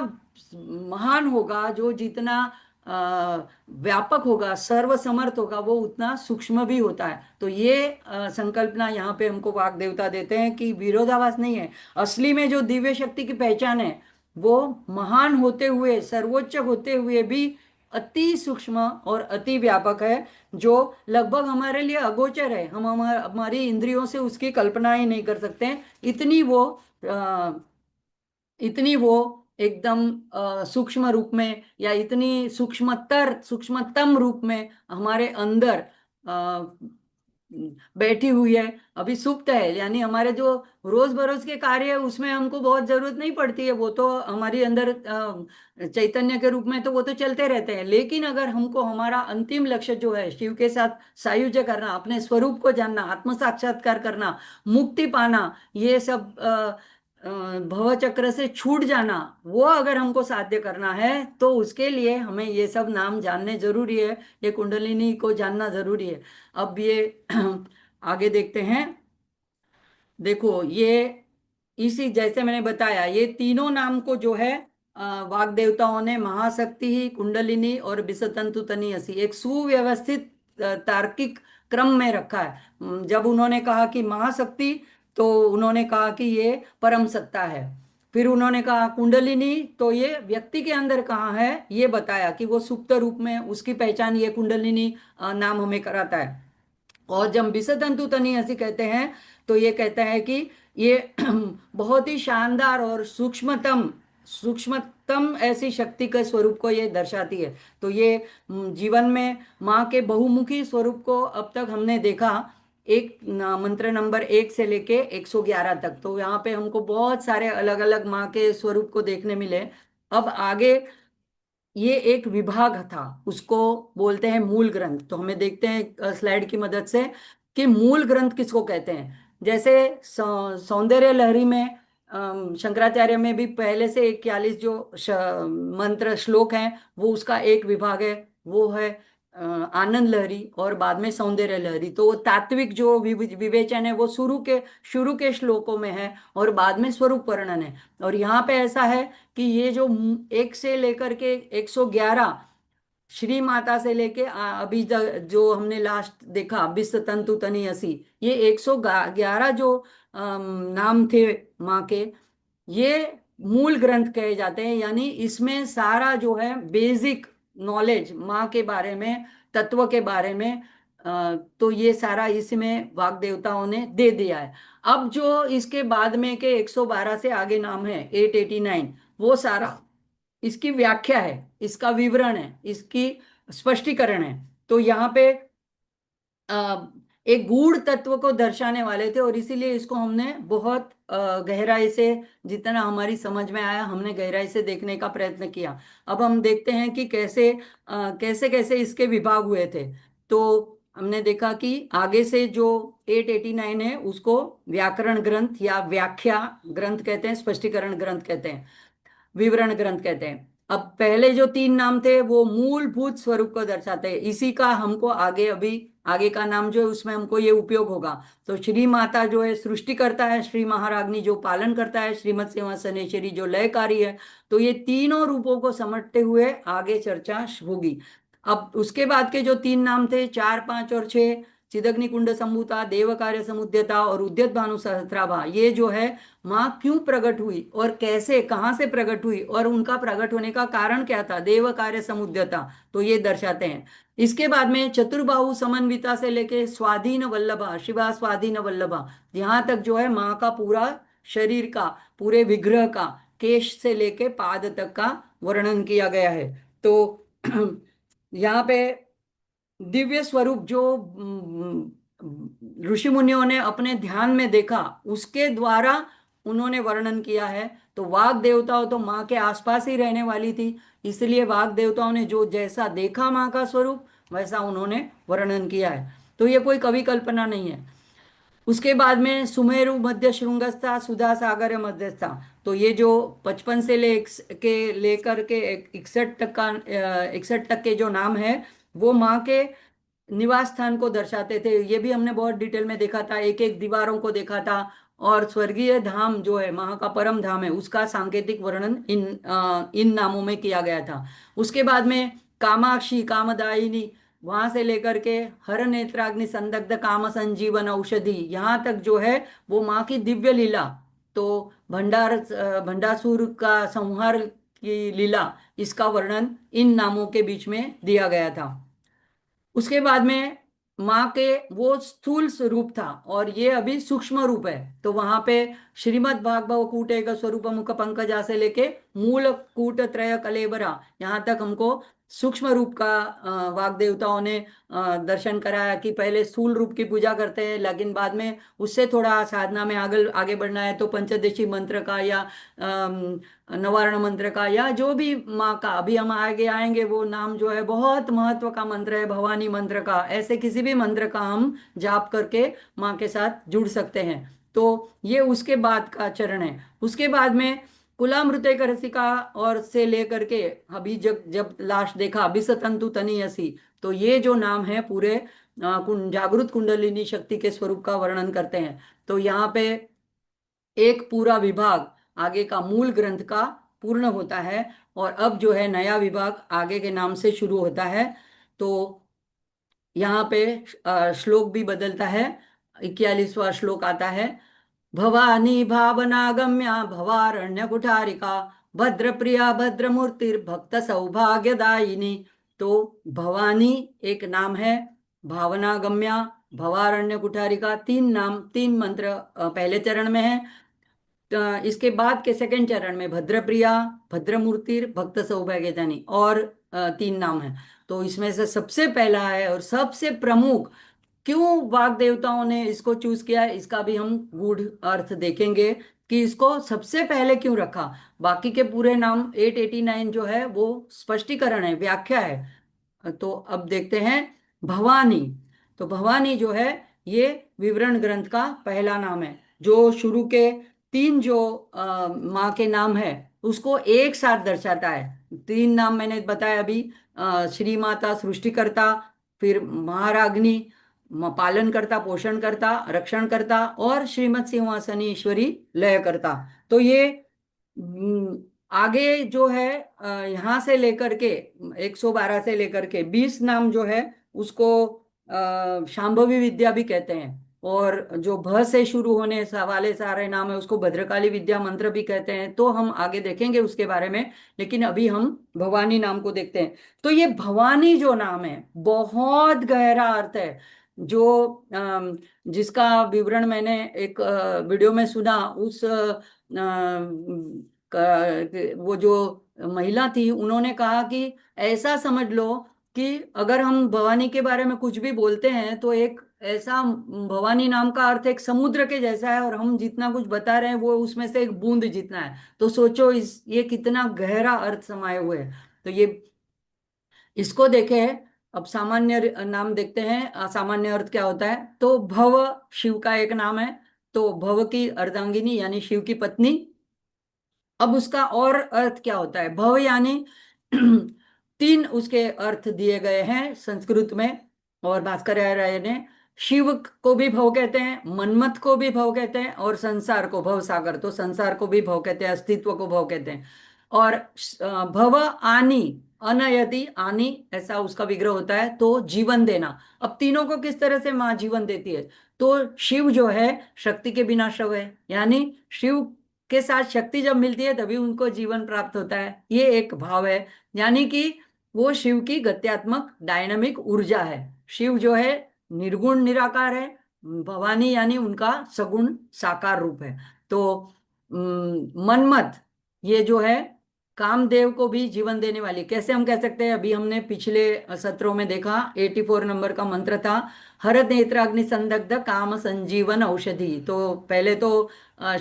महान होगा, जो जितना व्यापक होगा, सर्वसमर्थ होगा, वो उतना सूक्ष्म भी होता है। तो ये संकल्पना यहाँ पे हमको वाग देवता देते हैं कि विरोधाभास नहीं है। असली में जो दिव्य शक्ति की पहचान है वो महान होते हुए, सर्वोच्च होते हुए भी अति सूक्ष्म और अति व्यापक है, जो लगभग हमारे लिए अगोचर है। हम हमारी इंद्रियों से उसकी कल्पना ही नहीं कर सकते हैं। इतनी वो एकदम सूक्ष्म रूप में, या इतनी सूक्ष्मतम रूप में हमारे अंदर बैठी हुई है। अभी सुप्त है, यानी हमारे जो रोज बरोज के कार्य है उसमें हमको बहुत जरूरत नहीं पड़ती है। वो तो हमारी अंदर चैतन्य के रूप में तो वो तो चलते रहते हैं। लेकिन अगर हमको हमारा अंतिम लक्ष्य जो है शिव के साथ सायुज्य करना, अपने स्वरूप को जानना, आत्म साक्षात्कार करना, मुक्ति पाना, ये सब भव चक्र से छूट जाना, वो अगर हमको साध्य करना है तो उसके लिए हमें ये सब नाम जानने जरूरी है, ये कुंडलिनी को जानना जरूरी है। अब ये आगे देखते हैं। देखो ये इसी, जैसे मैंने बताया, ये तीनों नाम को जो है वाग देवताओं ने महाशक्ति ही, कुंडलिनी और बिसतंतु तनी हसी एक सुव्यवस्थित तार्किक क्रम में रखा है। जब उन्होंने कहा कि महाशक्ति, तो उन्होंने कहा कि ये परम सत्ता है। फिर उन्होंने कहा कुंडलिनी, तो ये व्यक्ति के अंदर कहाँ है ये बताया कि वो सुप्त रूप में, उसकी पहचान ये कुंडलिनी नाम हमें कराता है। और जब विसतंतु तनी ऐसी कहते हैं, तो ये कहता है कि ये बहुत ही शानदार और सूक्ष्मतम सूक्ष्मतम ऐसी शक्ति के स्वरूप को ये दर्शाती है। तो ये जीवन में माँ के बहुमुखी स्वरूप को अब तक हमने देखा, मंत्र नंबर 1 से लेके 111 तक। तो यहाँ पे हमको बहुत सारे अलग अलग माँ के स्वरूप को देखने मिले। अब आगे ये एक विभाग था, उसको बोलते हैं मूल ग्रंथ। तो हमें देखते हैं स्लाइड की मदद से कि मूल ग्रंथ किसको कहते हैं। जैसे सौंदर्य लहरी में शंकराचार्य में भी पहले से 41 जो मंत्र श्लोक हैं, वो उसका एक विभाग है, वो है आनंद लहरी, और बाद में सौंदर्य लहरी। तो वो तात्विक जो विवेचन है वो शुरू के श्लोकों में है, और बाद में स्वरूप वर्णन है। और यहाँ पे ऐसा है कि ये जो 1 से लेकर के 111, श्री माता से लेके अभी जो हमने लास्ट देखा विश्व तंतु तनी हसी, ये 111 जो नाम थे माँ के, ये मूल ग्रंथ कहे जाते हैं। यानी इसमें सारा जो है बेसिक नॉलेज माँ के बारे में, तत्व के बारे में, तो ये सारा इसमें वाग देवताओं ने दे दिया है। अब जो इसके बाद में के 112 से आगे नाम है 889, वो सारा इसकी व्याख्या है, इसका विवरण है, इसकी स्पष्टीकरण है। तो यहाँ पे अ, एक गूढ़ तत्व को दर्शाने वाले थे, और इसीलिए इसको हमने बहुत गहराई से, जितना हमारी समझ में आया हमने गहराई से देखने का प्रयत्न किया। अब हम देखते हैं कि कैसे कैसे कैसे इसके विभाग हुए थे। तो हमने देखा कि आगे से जो 889 है उसको व्याकरण ग्रंथ या व्याख्या ग्रंथ कहते हैं, स्पष्टीकरण ग्रंथ कहते हैं, विवरण ग्रंथ कहते हैं। अब पहले जो 3 नाम थे वो मूलभूत स्वरूप को दर्शाते हैं, इसी का हमको आगे अभी आगे का नाम जो है उसमें हमको ये उपयोग होगा। तो श्री माता जो है सृष्टि करता है, श्री महाराग्नि जो पालन करता है, श्रीमत सिंहासनेश्वरी जो लयकारी है। तो ये तीनों रूपों को समझते हुए आगे चर्चा होगी। अब उसके बाद के जो 3 नाम थे, 4, 5 और 6, चिदग्नि कुंड संभूता, देव कार्य समुद्यता और उद्यत भानु सहस्त्राभा, ये जो है माँ क्यों प्रकट हुई और कैसे, कहाँ से प्रकट हुई, और उनका प्रकट होने का कारण क्या था, देव कार्य समुद्यता, तो ये दर्शाते हैं। इसके बाद में चतुर्बाहु समन्विता से लेके स्वाधीन वल्लभा, शिवा स्वाधीन वल्लभा, यहाँ तक जो है माँ का पूरा शरीर का, पूरे विग्रह का, केश से लेके पाद तक का वर्णन किया गया है। तो यहाँ पे दिव्य स्वरूप जो ऋषि मुनियों ने अपने ध्यान में देखा, उसके द्वारा उन्होंने वर्णन किया है। तो वाग देवताओं तो माँ के आसपास ही रहने वाली थी, इसलिए वाग देवताओं ने जो जैसा देखा माँ का स्वरूप, वैसा उन्होंने वर्णन किया है। तो ये कोई कवि कल्पना नहीं है। उसके बाद में सुमेरु मध्य श्रृंगस्था, सुधा सागर मध्यस्था, तो ये जो 55 से लेकर के 61 तक का 61 तक के जो नाम है, वो माँ के निवास स्थान को दर्शाते थे। ये भी हमने बहुत डिटेल में देखा था, एक एक दीवारों को देखा था। और स्वर्गीय धाम जो है, वहाँ का परम धाम है, उसका सांकेतिक वर्णन इन नामों में किया गया था। उसके बाद में कामाक्षी, कामदायिनी, वहां से लेकर के हर नेत्राग्नि संदग्ध काम संजीवन औषधि, यहाँ तक जो है वो माँ की दिव्य लीला। तो भंडासुर का संहार की लीला, इसका वर्णन इन नामों के बीच में दिया गया था। उसके बाद में माँ के वो स्थूल स्वरूप था, और ये अभी सूक्ष्म रूप है। तो वहां पे श्रीमद् भागवत कूट एक स्वरूप मुख पंकजा से लेके मूल कूट त्रय कलेबरा, यहाँ तक हमको सूक्ष्म रूप का वाग देवताओं ने दर्शन कराया कि पहले स्थूल रूप की पूजा करते हैं, लेकिन बाद में उससे थोड़ा साधना में आगे आगे बढ़ना है तो पंचदशी मंत्र का या नवारण मंत्र का, या जो भी माँ का, अभी हम आगे आएंगे वो नाम जो है बहुत महत्व का मंत्र है, भवानी मंत्र का, ऐसे किसी भी मंत्र का हम जाप करके माँ के साथ जुड़ सकते हैं। तो ये उसके बाद का चरण है। उसके बाद में कुलामृत रसिका और से लेकर के अभी जब जब लास्ट देखा विसतंतु तनी हसी, तो ये जो नाम है पूरे जागृत कुंडलिनी शक्ति के स्वरूप का वर्णन करते हैं। तो यहाँ पे एक पूरा विभाग आगे का मूल ग्रंथ का पूर्ण होता है और अब जो है नया विभाग आगे के नाम से शुरू होता है। तो यहाँ पे श्लोक भी बदलता है। 41वां श्लोक आता है। भवानी भावनागम्या भवारण्य कुठारिका भद्रप्रिया भद्रमूर्तिर्भक्त सौभाग्यदायिनी। तो भवानी एक नाम है, भावनागम्या, भवारण्य कुठारिका, तीन नाम, तीन मंत्र पहले चरण में है। इसके बाद के सेकंड चरण में भद्रप्रिया, भद्रमूर्ति, भक्त सौभाग्यदानी और तीन नाम है। तो इसमें से सबसे पहला है और सबसे प्रमुख, क्यों वाग देवताओं ने इसको चूज किया है, इसका भी हम गूढ़ अर्थ देखेंगे कि इसको सबसे पहले क्यों रखा। बाकी के पूरे नाम 889 जो है वो स्पष्टीकरण है, व्याख्या है। तो अब देखते हैं भवानी। तो भवानी जो है ये विवरण ग्रंथ का पहला नाम है, जो शुरू के तीन जो माँ के नाम है उसको एक साथ दर्शाता है। तीन नाम मैंने बताया अभी, श्री माता सृष्टिकर्ता, फिर महाराग्नि पालनकर्ता पोषणकर्ता रक्षणकर्ता, और श्रीमत सिंहासनी ईश्वरी लयकर्ता। तो ये आगे जो है यहाँ से लेकर के 112 से लेकर के 20 नाम जो है उसको शांभवी विद्या भी कहते हैं। और जो भ से शुरू होने वाले सारे नाम है उसको भद्रकाली विद्या मंत्र भी कहते हैं। तो हम आगे देखेंगे उसके बारे में, लेकिन अभी हम भवानी नाम को देखते हैं। तो ये भवानी जो नाम है बहुत गहरा अर्थ है, जो जिसका विवरण मैंने एक वीडियो में सुना। उस वो जो महिला थी उन्होंने कहा कि ऐसा समझ लो कि अगर हम भवानी के बारे में कुछ भी बोलते हैं तो एक ऐसा, भवानी नाम का अर्थ एक समुद्र के जैसा है और हम जितना कुछ बता रहे हैं वो उसमें से एक बूंद जितना है। तो सोचो इस ये कितना गहरा अर्थ समाये हुए है। तो ये इसको देखें। अब सामान्य नाम देखते हैं, सामान्य अर्थ क्या होता है। तो भव शिव का एक नाम है। तो भव की अर्धांगिनी यानी शिव की पत्नी। अब उसका और अर्थ क्या होता है, भव यानी तीन उसके अर्थ दिए गए हैं संस्कृत में। और भास्कराचार्य ने शिव को भी भव कहते हैं, मन्मथ को भी भव कहते हैं, और संसार को भव सागर, तो संसार को भी भव कहते हैं, अस्तित्व को भव कहते हैं। और भव आनी, अन यदि आनी ऐसा उसका विग्रह होता है तो जीवन देना। अब तीनों को किस तरह से माँ जीवन देती है। तो शिव जो है शक्ति के बिना शव है, यानी शिव के साथ शक्ति जब मिलती है तभी उनको जीवन प्राप्त होता है, ये एक भाव है। यानी कि वो शिव की गत्यात्मक डायनामिक ऊर्जा है। शिव जो है निर्गुण निराकार है, भवानी यानी उनका सगुण साकार रूप है। तो मन्मथ ये जो है कामदेव को भी जीवन देने वाली, कैसे हम कह सकते हैं, अभी हमने पिछले सत्रों में देखा 84 नंबर का मंत्र था, हर नेत्राग्नि संदग्ध काम संजीवन औषधि। तो पहले तो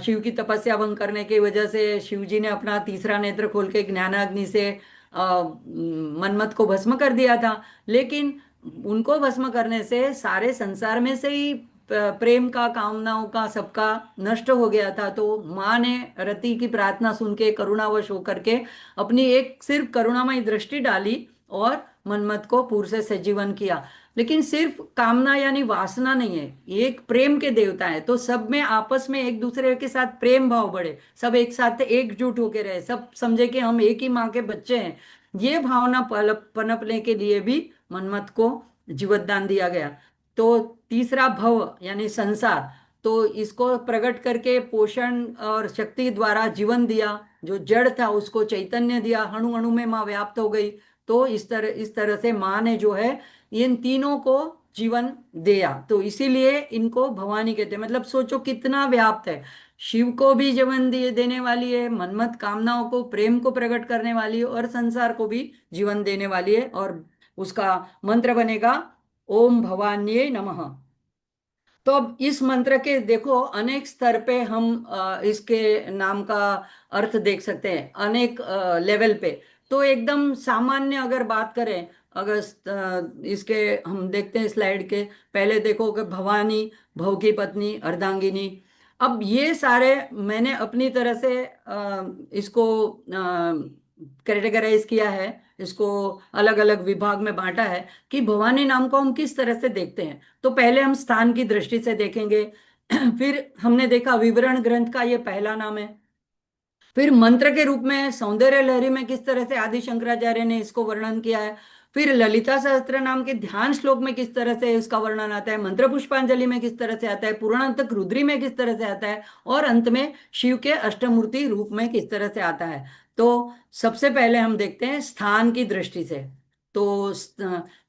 शिव की तपस्या भंग करने की वजह से शिव जी ने अपना तीसरा नेत्र खोल के ज्ञानाग्नि से मन्मथ को भस्म कर दिया था। लेकिन उनको भस्म करने से सारे संसार में से ही प्रेम का, कामनाओं का, सबका नष्ट हो गया था। तो माँ ने रति की प्रार्थना सुन के करुणावश होकर के अपनी एक सिर्फ करुणामयी दृष्टि डाली और मनमत को पूर से सजीवन किया। लेकिन सिर्फ कामना यानी वासना नहीं है, ये एक प्रेम के देवता है। तो सब में आपस में एक दूसरे के साथ प्रेम भाव बढ़े, सब एक साथ एकजुट होके रहे, सब समझे कि हम एक ही माँ के बच्चे हैं। ये भावना पनपने के लिए भी मनमत को जीवतदान दिया गया। तो तीसरा भव यानी संसार, तो इसको प्रकट करके पोषण और शक्ति द्वारा जीवन दिया। जो जड़ था उसको चैतन्य दिया, अणु अणु में माँ व्याप्त हो गई। तो इस तरह से माँ ने जो है इन तीनों को जीवन दिया। तो इसीलिए इनको भवानी कहते हैं। मतलब सोचो कितना व्याप्त है, शिव को भी जीवन दिए देने वाली है, मनमत कामनाओं को, प्रेम को प्रकट करने वाली है, और संसार को भी जीवन देने वाली है। और उसका मंत्र बनेगा ओम भवान्ये नमः। तो अब इस मंत्र के देखो अनेक स्तर पे हम इसके नाम का अर्थ देख सकते हैं, अनेक लेवल पे। तो एकदम सामान्य अगर बात करें, अगर इसके हम देखते हैं स्लाइड के पहले, देखो कि भवानी, भव की पत्नी, अर्धांगिनी। अब ये सारे मैंने अपनी तरह से इसको कैटेगराइज किया है, इसको अलग अलग विभाग में बांटा है कि भवानी नाम को हम किस तरह से देखते हैं। तो पहले हम स्थान की दृष्टि से देखेंगे। फिर हमने देखा विवरण ग्रंथ का ये पहला नाम है। फिर मंत्र के रूप में सौंदर्य लहरी में किस तरह से आदि शंकराचार्य ने इसको वर्णन किया है। फिर ललिता सहस्त्र नाम के ध्यान श्लोक में किस तरह से इसका वर्णन आता है, मंत्र पुष्पांजलि में किस तरह से आता है, पूर्णांतक रुद्री में किस तरह से आता है, और अंत में शिव के अष्टमूर्ति रूप में किस तरह से आता है। तो सबसे पहले हम देखते हैं स्थान की दृष्टि से। तो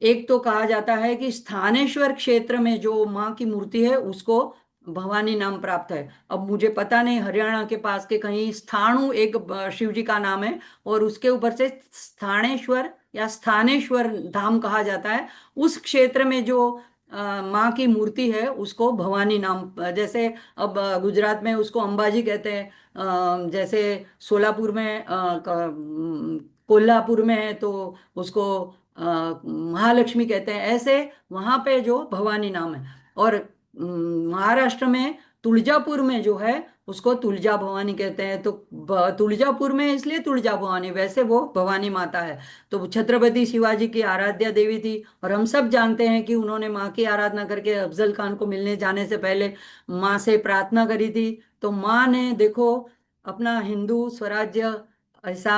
एक तो कहा जाता है कि स्थानेश्वर क्षेत्र में जो माँ की मूर्ति है उसको भवानी नाम प्राप्त है। अब मुझे पता नहीं, हरियाणा के पास के कहीं स्थाणु एक शिव जी का नाम है, और उसके ऊपर से स्थानेश्वर या स्थानेश्वर धाम कहा जाता है। उस क्षेत्र में जो माँ की मूर्ति है उसको भवानी नाम, जैसे अब गुजरात में उसको अंबाजी कहते हैं, जैसे सोलापुर में कोल्हापुर में है तो उसको महालक्ष्मी कहते हैं, ऐसे वहां पे जो भवानी नाम है। और महाराष्ट्र में तुळजापुर में जो है उसको तुळजा भवानी कहते हैं। तो तुळजापुर में इसलिए तुळजा भवानी, वैसे वो भवानी माता है। तो वो छत्रपति शिवाजी की आराध्या देवी थी, और हम सब जानते हैं कि उन्होंने माँ की आराधना करके अफजल खान को मिलने जाने से पहले माँ से प्रार्थना करी थी। तो माँ ने देखो अपना हिंदू स्वराज्य ऐसा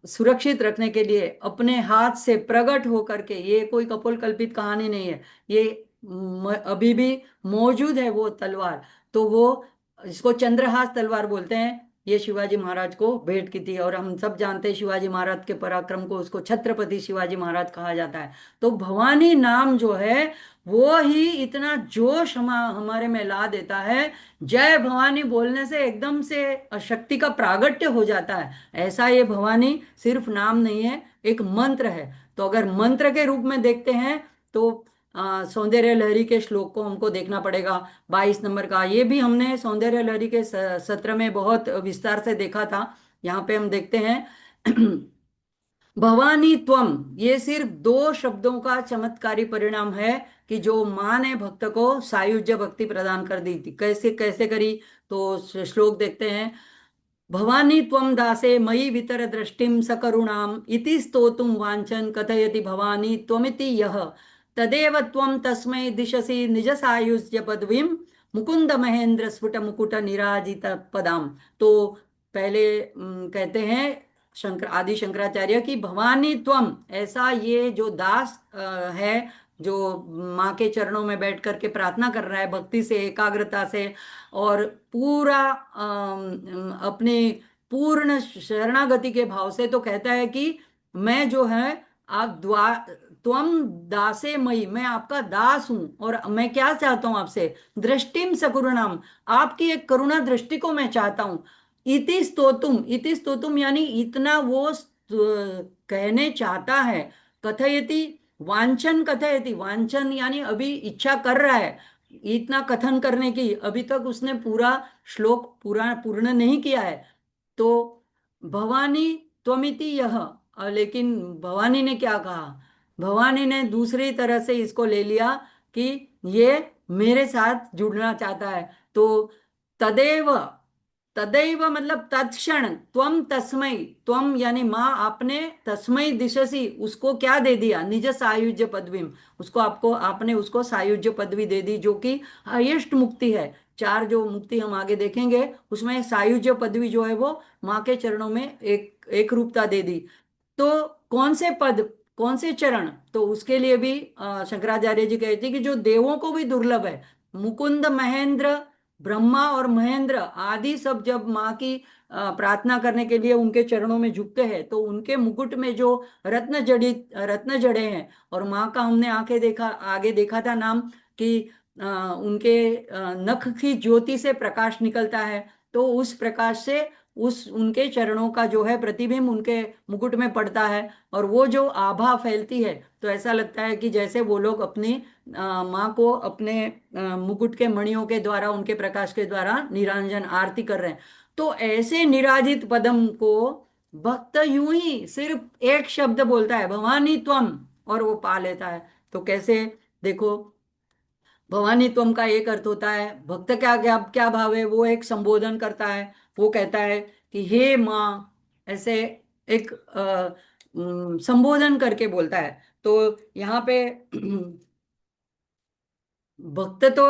सुरक्षित रखने के लिए अपने हाथ से प्रकट होकर के, ये कोई कपोल कल्पित कहानी नहीं है, ये अभी भी मौजूद है वो तलवार। तो वो इसको चंद्रहास तलवार बोलते हैं, ये शिवाजी महाराज को भेंट की थी। और हम सब जानते हैं शिवाजी महाराज के पराक्रम को, उसको छत्रपति शिवाजी महाराज कहा जाता है। तो भवानी नाम जो है वो ही इतना जोश हमारे में ला देता है। जय भवानी बोलने से एकदम से शक्ति का प्रागट्य हो जाता है। ऐसा ये भवानी सिर्फ नाम नहीं है, एक मंत्र है। तो अगर मंत्र के रूप में देखते हैं तो सौंदर्य लहरी के श्लोक को हमको देखना पड़ेगा, 22 नंबर का। ये भी हमने सौंदर्य लहरी के सत्र में बहुत विस्तार से देखा था। यहाँ पे हम देखते हैं भवानी त्वम, ये सिर्फ दो शब्दों का चमत्कारी परिणाम है कि जो माँ ने भक्त को सायुज्य भक्ति प्रदान कर दी थी। कैसे कैसे करी, तो श्लोक देखते हैं। भवानी त्वं दासे मयि वितर दृष्टिं सकरुणाम् इति स्तोतुं वाञ्छन् कथयति भवानी त्वमिति यः तदेव त्वं तस्मै दिशसि निज सायुज्य पदवीं मुकुंद महेंद्र स्फुट मुकुट निराजित पदाम। तो पहले कहते हैं शंकर आदि शंकराचार्य की भवानी त्वम, ऐसा ये जो दास है, जो माँ के चरणों में बैठ करके प्रार्थना कर रहा है भक्ति से एकाग्रता से, और पूरा अपने पूर्ण शरणागति के भाव से, तो कहता है कि मैं जो है आप द्वा त्वम दासे मई, मैं आपका दास हूं, और मैं क्या चाहता हूं आपसे, दृष्टिम सकुरुणाम, आपकी एक करुणा दृष्टि को मैं चाहता हूं। इति स्तोतुम यानी इतना वो कहने चाहता है। कथयति, वांछन कथयति, वांछन यानी अभी इच्छा कर रहा है इतना कथन करने की, अभी तक उसने पूरा श्लोक पूरा पूर्ण नहीं किया है। तो भवानी त्वमिति यह, लेकिन भवानी ने क्या कहा, भवानी ने दूसरी तरह से इसको ले लिया कि ये मेरे साथ जुड़ना चाहता है। तो तदेव, तदैव मतलब तत्क्षण, त्वम तस्मै, त्वम यानी माँ आपने, तस्मै दिशसी उसको क्या दे दिया, निज सायुज्य पदवी, उसको आपको आपने उसको सायुज्य पदवी दे दी, जो कि हाईएस्ट मुक्ति है। चार जो मुक्ति हम आगे देखेंगे उसमें सायुज्य पदवी जो है वो माँ के चरणों में एक एक रूपता दे दी। तो कौन से पद, कौन से चरण, तो उसके लिए भी शंकराचार्य जी कहते हैं कि जो देवों को भी दुर्लभ है, मुकुंद महेंद्र, ब्रह्मा और महेंद्र आदि सब जब माँ की प्रार्थना करने के लिए उनके चरणों में झुकते हैं, तो उनके मुकुट में जो रत्न जड़ित रत्न जड़े हैं, और माँ का हमने आंखें देखा आगे देखा था नाम कि उनके नख की ज्योति से प्रकाश निकलता है। तो उस प्रकाश से उस उनके चरणों का जो है प्रतिबिंब उनके मुकुट में पड़ता है, और वो जो आभा फैलती है तो ऐसा लगता है कि जैसे वो लोग अपनी माँ को अपने मुकुट के मणियों के द्वारा, उनके प्रकाश के द्वारा निरंजन आरती कर रहे हैं। तो ऐसे निराजित पदम को भक्त यूं ही सिर्फ एक शब्द बोलता है भवानी त्वम, और वो पा लेता है। तो कैसे, देखो भवानी त्वम का एक अर्थ होता है, भक्त क्या क्या क्या भाव है, वो एक संबोधन करता है, वो कहता है कि हे माँ, ऐसे एक संबोधन करके बोलता है। तो यहाँ पे भक्त तो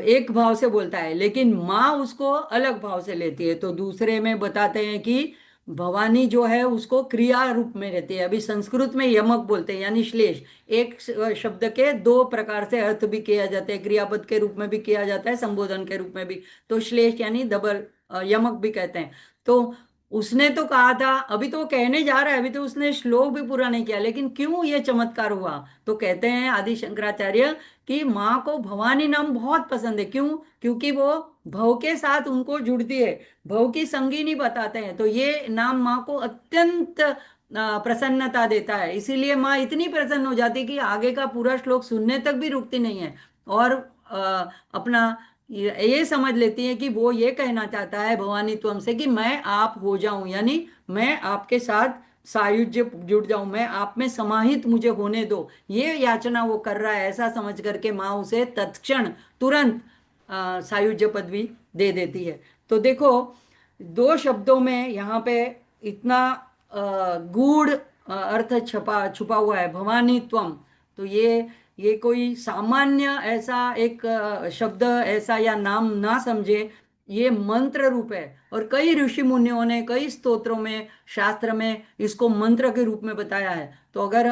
एक भाव से बोलता है, लेकिन माँ उसको अलग भाव से लेती है। तो दूसरे में बताते हैं कि भवानी जो है उसको क्रिया रूप में रहती है। अभी संस्कृत में यमक बोलते हैं, यानी श्लेष। एक शब्द के दो प्रकार से अर्थ भी किया जाता है, क्रियापद के रूप में भी किया जाता है, संबोधन के रूप में भी। तो श्लेष यानी डबल, यमक भी कहते हैं। तो उसने तो कहा था, अभी तो वो कहने जा रहा है, अभी तो उसने श्लोक भी पूरा नहीं किया, लेकिन क्यों ये चमत्कार हुआ। तो कहते हैं आदि शंकराचार्य कि माँ को भवानी नाम बहुत पसंद है। क्यों? क्योंकि वो भव के साथ उनको जुड़ती है, भव की संगीनी बताते हैं। तो ये नाम माँ को अत्यंत प्रसन्नता देता है, इसीलिए माँ इतनी प्रसन्न हो जाती है कि आगे का पूरा श्लोक सुनने तक भी रुकती नहीं है। और अपना ये समझ लेती है कि वो ये कहना चाहता है भवानी तुम से कि मैं आप हो जाऊं, यानी मैं आपके साथ सायुज्य जुड़ जाऊं, मैं आप में समाहित मुझे होने दो। ये याचना वो कर रहा है, ऐसा समझ करके माँ उसे तत्क्षण तुरंत सायुज्य पदवी दे देती है। तो देखो, दो शब्दों में यहाँ पे इतना गूढ़ अर्थ छपा छुपा हुआ है, भवानी त्वम। तो ये कोई सामान्य ऐसा एक शब्द ऐसा या नाम ना समझे, ये मंत्र रूप है। और कई ऋषि मुनियों ने कई स्तोत्रों में, शास्त्र में इसको मंत्र के रूप में बताया है। तो अगर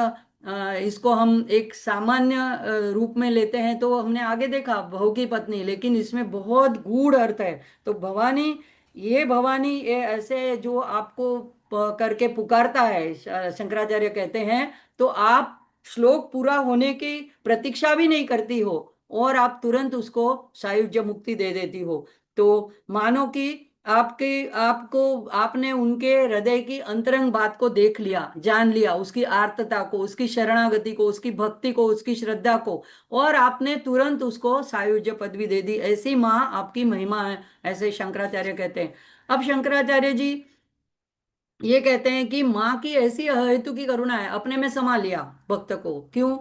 इसको हम एक सामान्य रूप में लेते हैं तो हमने आगे देखा बहू की पत्नी, लेकिन इसमें बहुत गूढ़ अर्थ है। तो भवानी, ये भवानी ये ऐसे जो आपको करके पुकारता है, शंकराचार्य कहते हैं, तो आप श्लोक पूरा होने की प्रतीक्षा भी नहीं करती हो और आप तुरंत उसको सायुज्य मुक्ति दे देती हो। तो मानो कि आपके आपको आपने उनके हृदय की अंतरंग बात को देख लिया, जान लिया, उसकी आर्तता को, उसकी शरणागति को, उसकी भक्ति को, उसकी श्रद्धा को, और आपने तुरंत उसको सायुज्य पदवी दे दी। ऐसी माँ आपकी महिमा है, ऐसे शंकराचार्य कहते हैं। अब शंकराचार्य जी ये कहते हैं कि माँ की ऐसी अहेतु की करुणा है, अपने में समा लिया भक्त को। क्यों?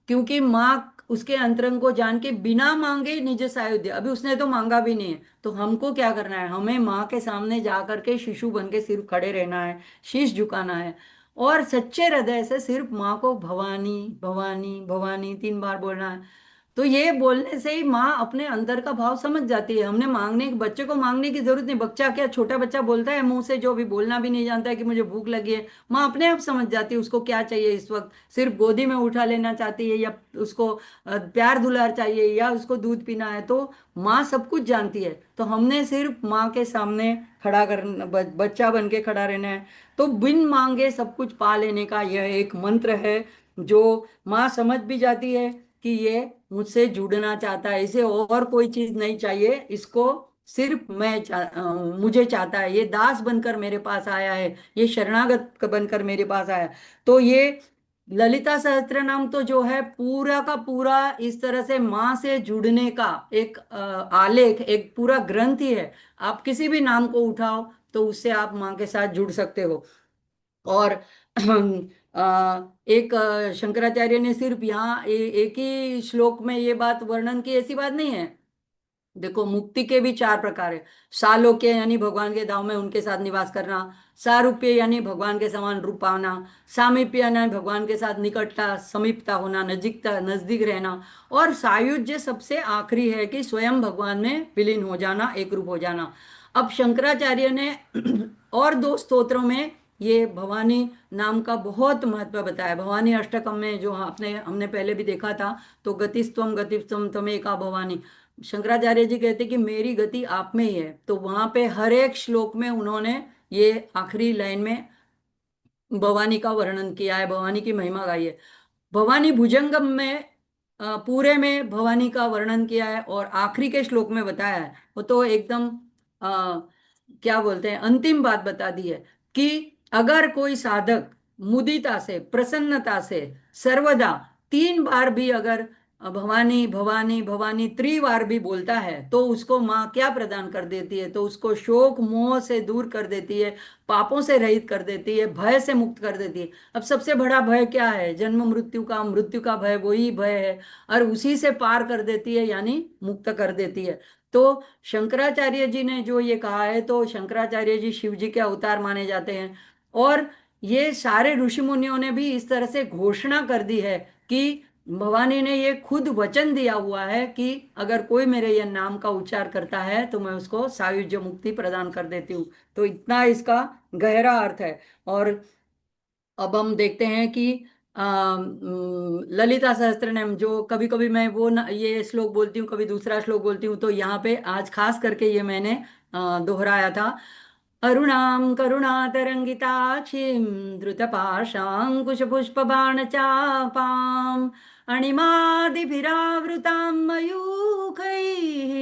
क्योंकि माँ उसके अंतरंग को जान के बिना मांगे निज सायुज्य, अभी उसने तो मांगा भी नहीं है। तो हमको क्या करना है? हमें माँ के सामने जा करके शिशु बन के सिर्फ खड़े रहना है, शीश झुकाना है, और सच्चे हृदय से सिर्फ माँ को भवानी भवानी भवानी 3 बार बोलना है। तो ये बोलने से ही माँ अपने अंदर का भाव समझ जाती है। हमने मांगने, बच्चे को मांगने की जरूरत नहीं। बच्चा क्या, छोटा बच्चा बोलता है मुंह से, जो भी बोलना भी नहीं जानता है कि मुझे भूख लगी है, माँ अपने आप समझ जाती है उसको क्या चाहिए इस वक्त। सिर्फ गोदी में उठा लेना चाहती है, या उसको प्यार दुलार चाहिए, या उसको दूध पीना है, तो माँ सब कुछ जानती है। तो हमने सिर्फ माँ के सामने खड़ा कर, बच्चा बन के खड़ा रहना है। तो बिन मांगे सब कुछ पा लेने का यह एक मंत्र है, जो माँ समझ भी जाती है कि ये मुझसे जुड़ना चाहता है, इसे और कोई चीज नहीं चाहिए, इसको सिर्फ मुझे चाहता है, ये दास बनकर मेरे पास आया है, ये शरणागत बनकर मेरे पास आया है। तो ये ललिता सहस्त्र नाम तो जो है पूरा का पूरा इस तरह से माँ से जुड़ने का एक आलेख, एक पूरा ग्रंथ ही है। आप किसी भी नाम को उठाओ तो उससे आप माँ के साथ जुड़ सकते हो। और एक शंकराचार्य ने सिर्फ यहाँ एक ही श्लोक में ये बात वर्णन की, ऐसी बात नहीं है। देखो, मुक्ति के भी 4 प्रकार है। सालोक्य यानी भगवान के धाम में उनके साथ निवास करना, सारूप्य यानी भगवान के समान रूप पाना, सामीप्य यानी भगवान के साथ निकटता, समीपता होना, नजीकता, नजदीक रहना, और सायुज्य सबसे आखिरी है कि स्वयं भगवान में विलीन हो जाना, एक रूप हो जाना। अब शंकराचार्य ने और 2 स्तोत्रों में ये भवानी नाम का बहुत महत्व बताया। भवानी अष्टकम में जो आपने हमने पहले भी देखा था, तो गतिस्त्वम तमेका भवानी, शंकराचार्य जी कहते कि मेरी गति आप में ही है। तो वहां पे हर एक श्लोक में उन्होंने ये आखिरी लाइन में भवानी का वर्णन किया है, भवानी की महिमा गाई है। भवानी भुजंगम में पूरे में भवानी का वर्णन किया है, और आखिरी के श्लोक में बताया है। वो तो एकदम आ, क्या बोलते हैं, अंतिम बात बता दी है कि अगर कोई साधक मुदिता से, प्रसन्नता से, सर्वदा 3 बार भी अगर भवानी भवानी भवानी त्रिवार भी बोलता है, तो उसको माँ क्या प्रदान कर देती है? तो उसको शोक मोह से दूर कर देती है, पापों से रहित कर देती है, भय से मुक्त कर देती है। अब सबसे बड़ा भय क्या है? जन्म मृत्यु का, मृत्यु का भय, वही भय है, और उसी से पार कर देती है, यानी मुक्त कर देती है। तो शंकराचार्य जी ने जो ये कहा है, तो शंकराचार्य जी शिव जी के अवतार माने जाते हैं। और ये सारे ऋषि मुनियों ने भी इस तरह से घोषणा कर दी है कि भवानी ने ये खुद वचन दिया हुआ है कि अगर कोई मेरे ये नाम का उच्चार करता है तो मैं उसको सायुज्य मुक्ति प्रदान कर देती हूँ। तो इतना इसका गहरा अर्थ है। और अब हम देखते हैं कि ललिता सहस्त्रनाम, जो कभी कभी मैं वो ये श्लोक बोलती हूँ, कभी दूसरा श्लोक बोलती हूँ, तो यहाँ पे आज खास करके ये मैंने दोहराया था। अरुणां करुणातरंगिताक्षीं धृतपाशाङ्कुशपुष्पबाणचापाम् अणिमादिभिरावृतां मयूखैः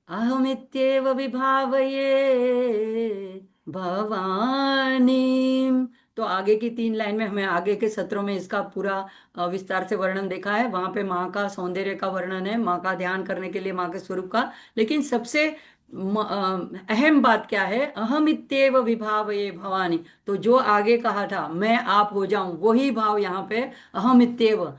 अहमित्येव विभावये भवानीम। तो आगे की 3 लाइन में हमें आगे के सत्रों में इसका पूरा विस्तार से वर्णन देखा है। वहां पे माँ का सौंदर्य का वर्णन है, माँ का ध्यान करने के लिए माँ के स्वरूप का। लेकिन सबसे अहम बात क्या है, अहम इत्येव विभावये भवानी। तो जो आगे कहा था मैं आप हो जाऊं, वही भाव यहाँ पे अहम इत्येव,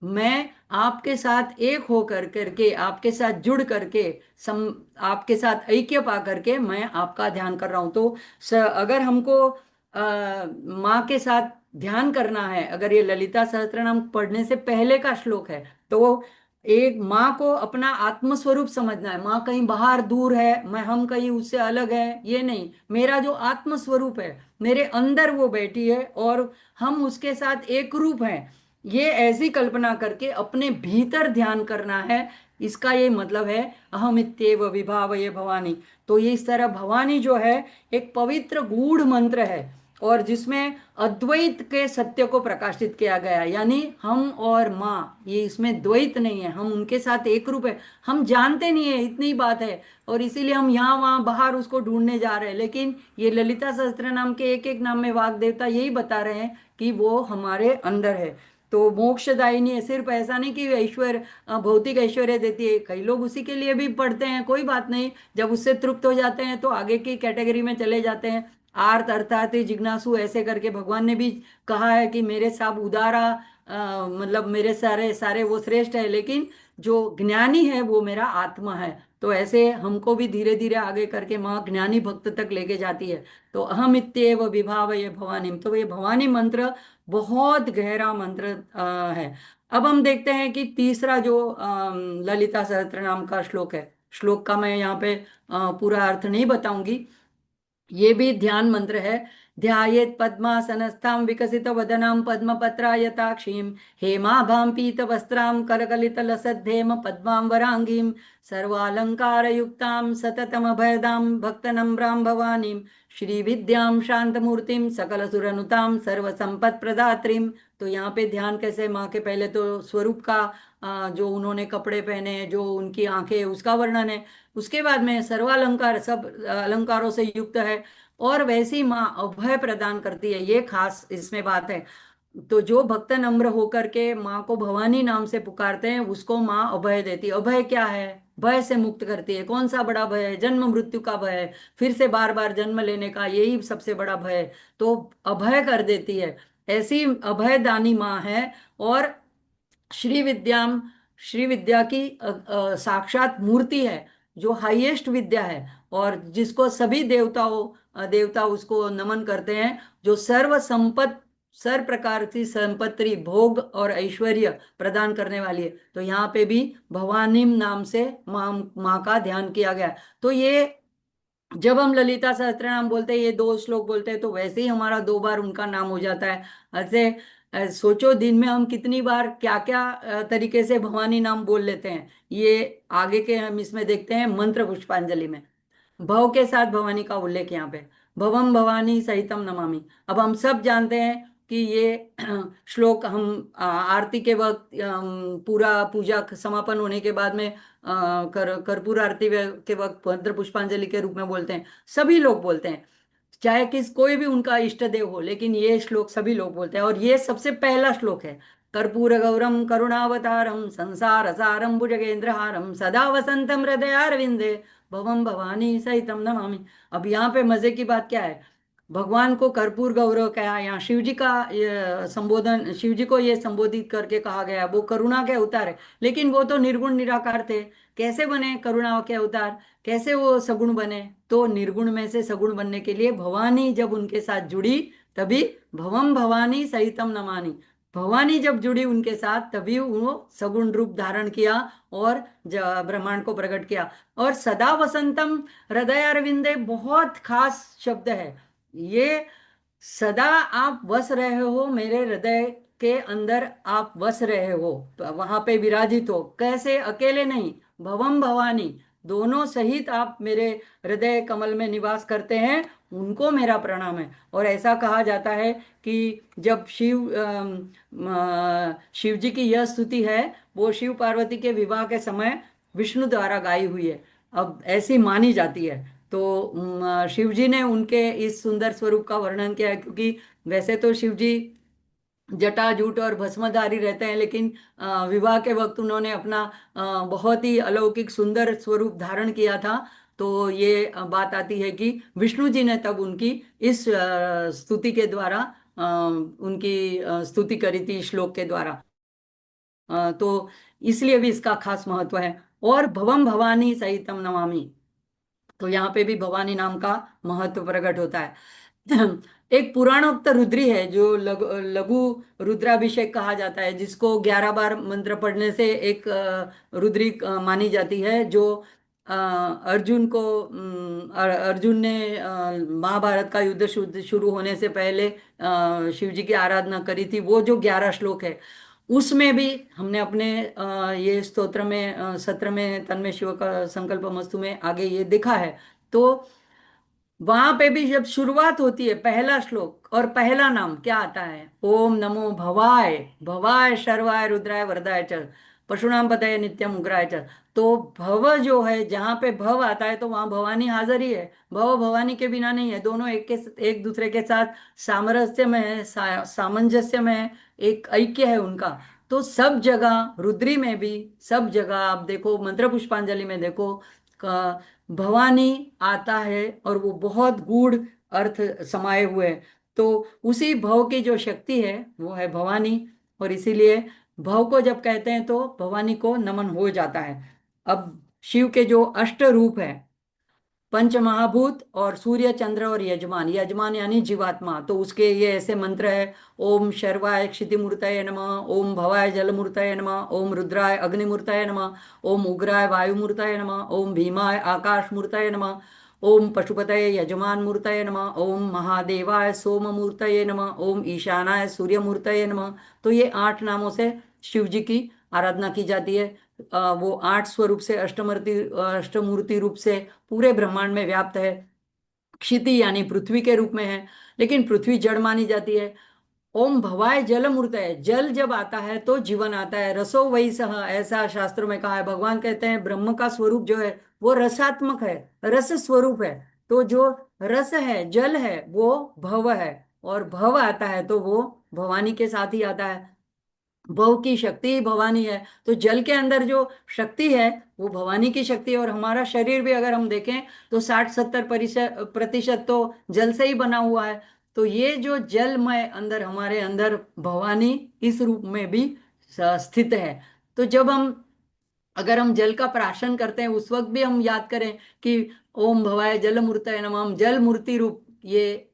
मैं आपके साथ एक हो करके, आपके साथ जुड़ करके, सम आपके साथ ऐक्य पा करके मैं आपका ध्यान कर रहा हूं। तो अगर हमको माँ के साथ ध्यान करना है, अगर ये ललिता सहस्त्रनाम पढ़ने से पहले का श्लोक है, तो एक माँ को अपना आत्मस्वरूप समझना है। माँ कहीं बाहर दूर है, मैं हम कहीं उससे अलग है, ये नहीं। मेरा जो आत्मस्वरूप है, मेरे अंदर वो बैठी है और हम उसके साथ एक रूप हैं। ये ऐसी कल्पना करके अपने भीतर ध्यान करना है। इसका ये मतलब है अहम इत्येव विभावये भवानी। तो ये इस तरह भवानी जो है एक पवित्र गूढ़ मंत्र है, और जिसमें अद्वैत के सत्य को प्रकाशित किया गया। यानी हम और माँ, ये इसमें द्वैत नहीं है, हम उनके साथ एक रूप है। हम जानते नहीं है, इतनी बात है, और इसीलिए हम यहाँ वहाँ बाहर उसको ढूंढने जा रहे हैं। लेकिन ये ललिता सहस्त्र नाम के एक एक नाम में वाग देवता यही बता रहे हैं कि वो हमारे अंदर है। तो मोक्षदायिनी है, सिर्फ ऐसा नहीं कि ऐश्वर्य, भौतिक ऐश्वर्य देती है। कई लोग उसी के लिए भी पढ़ते हैं, कोई बात नहीं। जब उससे तृप्त हो जाते हैं तो आगे की कैटेगरी में चले जाते हैं। आर्त अर्थात जिज्ञासु, ऐसे करके भगवान ने भी कहा है कि मेरे सब उदारा, मतलब मेरे सारे सारे वो श्रेष्ठ है, लेकिन जो ज्ञानी है वो मेरा आत्मा है। तो ऐसे हमको भी धीरे धीरे आगे करके माँ ज्ञानी भक्त तक लेके जाती है। तो अहम इत्येव विभावये भवानी, तो ये भवानी मंत्र बहुत गहरा मंत्र है। अब हम देखते हैं कि तीसरा जो ललिता सहस्त्रनाम का श्लोक है, श्लोक का मैं यहाँ पे पूरा अर्थ नहीं बताऊंगी, ये भी ध्यान मंत्र है। ध्यायेत् पद्मासनस्थां विकसित वदनां पद्मपत्रायताक्षीं हेमाभां पीतवस्त्रां करकलितलसद्धेम पद्मां वरांगीं सर्वालंकारयुक्तां सततमभयदां भक्तनम्रां भवानीं श्रीविद्यां शांतमूर्तिं सकलसुरनुतां सर्वसंपत्प्रदात्रीं। तो यहाँ पे ध्यान कैसे, माँ के पहले तो स्वरूप का, जो उन्होंने कपड़े पहने हैं, जो उनकी आंखें, उसका वर्णन है। उसके बाद में सर्वालंकार, सब अलंकारों से युक्त है। और वैसी माँ अभय प्रदान करती है, ये खास इसमें बात है। तो जो भक्त नम्र होकर के माँ को भवानी नाम से पुकारते हैं, उसको माँ अभय देती है। अभय क्या है, भय से मुक्त करती है। कौन सा बड़ा भय है, जन्म मृत्यु का भय है, फिर से बार बार जन्म लेने का, यही सबसे बड़ा भय है। तो अभय कर देती है, ऐसी अभय दानी माँ है। और श्री विद्याम, श्री विद्या की साक्षात मूर्ति है, जो हाईएस्ट विद्या है, और जिसको सभी देवता उसको नमन करते हैं। जो सर्व संपत, सर प्रकार की संपत्ति, भोग और ऐश्वर्य प्रदान करने वाली है। तो यहाँ पे भी भवानी नाम से माँ का ध्यान किया गया है। तो ये जब हम ललिता सहस्त्रनाम बोलते हैं, ये 2 श्लोक बोलते हैं, तो वैसे ही हमारा 2 बार उनका नाम हो जाता है। ऐसे सोचो दिन में हम कितनी बार क्या क्या तरीके से भवानी नाम बोल लेते हैं। ये आगे के हम इसमें देखते हैं मंत्र पुष्पांजलि में। भव के साथ भवानी का उल्लेख यहाँ पे, भवम भवानी सहितम नमामि। अब हम सब जानते हैं कि ये श्लोक हम आरती के वक्त, पूरा पूजा समापन होने के बाद में कर्पूर आरती के वक्त मंत्र पुष्पांजलि के रूप में बोलते हैं। सभी लोग बोलते हैं, चाहे कोई भी उनका इष्ट देव हो, लेकिन ये श्लोक सभी लोग बोलते हैं। और ये सबसे पहला श्लोक है। कर्पूर गौरम करुणावतारम संसार सारम भुजगेंद्रहारम सदा वसंतम हृदयारविंदे भवम भवानी सहितम नमामि। अब यहाँ पे मजे की बात क्या है, भगवान को कर्पूर गौरव कहा, यहाँ शिव जी का ये संबोधन, शिव जी को ये संबोधित करके कहा गया। वो करुणा के अवतार है, लेकिन वो तो निर्गुण निराकार थे। कैसे बने करुणा के अवतार, कैसे वो सगुण बने? तो निर्गुण में से सगुण बनने के लिए भवानी जब उनके साथ जुड़ी, तभी भवम भवानी सहितम नमानि। भवानी जब जुड़ी उनके साथ तभी वो सगुण रूप धारण किया और ब्रह्मांड को प्रकट किया। और सदा वसंतम हृदय अरविंदे बहुत खास शब्द है ये। सदा आप वस रहे हो मेरे हृदय के अंदर, आप वस रहे हो, वहां पे विराजित हो, कैसे, अकेले नहीं, भवम भवानी दोनों सहित आप मेरे हृदय कमल में निवास करते हैं, उनको मेरा प्रणाम है। और ऐसा कहा जाता है कि जब शिव जी की यह स्तुति है, वो शिव पार्वती के विवाह के समय विष्णु द्वारा गाई हुई है, अब ऐसी मानी जाती है। तो शिव जी ने उनके इस सुंदर स्वरूप का वर्णन किया है, क्योंकि वैसे तो शिव जी जटा जूट और भस्मधारी रहते हैं, लेकिन विवाह के वक्त उन्होंने अपना बहुत ही अलौकिक सुंदर स्वरूप धारण किया था। तो ये बात आती है कि विष्णु जी ने तब उनकी इस स्तुति के द्वारा उनकी स्तुति करी थी श्लोक के द्वारा। तो इसलिए भी इसका खास महत्व है। और भवम भवानी सहितम नमामि, तो यहाँ पे भी भवानी नाम का महत्व प्रकट होता है। एक पुराणोक्त रुद्री है जो लघु रुद्राभिषेक कहा जाता है, जिसको 11 बार मंत्र पढ़ने से एक रुद्री मानी जाती है, जो अर्जुन को अर्जुन ने महाभारत का युद्ध शुरू होने से पहले शिव जी की आराधना करी थी। वो जो 11 श्लोक है, उसमें भी हमने अपने ये स्तोत्र में सत्र में तन्मय शिव का संकल्प मस्तु में आगे ये देखा है। तो वहां पे भी जब शुरुआत होती है, पहला श्लोक और पहला नाम क्या आता है, ओम नमो भवाय, भवाय शर्वाय रुद्राय वरदाय च पशुनाम पतये नित्यम उग्राय च। तो भव जो है, जहां पे भव आता है तो वहां भवानी हाजिर ही है। भव भवानी के बिना नहीं है, दोनों एक दूसरे के साथ सामरस्य में है, सामंजस्य में है, एक ऐक्य है उनका। तो सब जगह रुद्री में भी, सब जगह आप देखो, मंत्र पुष्पांजलि में देखो, भवानी आता है और वो बहुत गूढ़ अर्थ समाये हुए हैं। तो उसी भव की जो शक्ति है वो है भवानी, और इसीलिए भव को जब कहते हैं तो भवानी को नमन हो जाता है। अब शिव के जो अष्ट रूप है, पंच महाभूत और सूर्य चंद्र और यजमान, यजमान यानी जीवात्मा, तो उसके ये ऐसे मंत्र है, ओम शर्वाय क्षितिमूर्तये नमः, ओम भवाय जलमूर्तये नमः, ओम रुद्राय अग्निमूर्तये नमः, ओम उग्राय वायुमूर्तये नमः, ओम भीमाय आकाशमूर्तये नमः, ओम पशुपतये यजमान मूर्तये नमः, ओम महादेवाय सोम मूर्तये नमः, ओम ईशानाय सूर्य मूर्तये नमः। तो ये 8 नामों से शिव जी की आराधना की जाती है। वो 8 स्वरूप से, अष्टमूर्ति रूप से पूरे ब्रह्मांड में व्याप्त है। क्षिति यानी पृथ्वी के रूप में है, लेकिन पृथ्वी जड़ मानी जाती है। ओम भवाय जल मूर्त है, जल जब आता है तो जीवन आता है। रसो वही सह, ऐसा शास्त्रों में कहा है। भगवान कहते हैं ब्रह्म का स्वरूप जो है वो रसात्मक है, रस स्वरूप है। तो जो रस है, जल है, वो भव है, और भव आता है तो वो भवानी के साथ ही आता है। भव की शक्ति ही भवानी है। तो जल के अंदर जो शक्ति है वो भवानी की शक्ति है। और हमारा शरीर भी अगर हम देखें तो 60-70% तो जल से ही बना हुआ है। तो ये जो जलमय अंदर, हमारे अंदर भवानी इस रूप में भी स्थित है। तो जब हम, अगर हम जल का प्राशन करते हैं, उस वक्त भी हम याद करें कि ओम भवाय जल मूर्तये नमः, हम जल मूर्ति रूप ये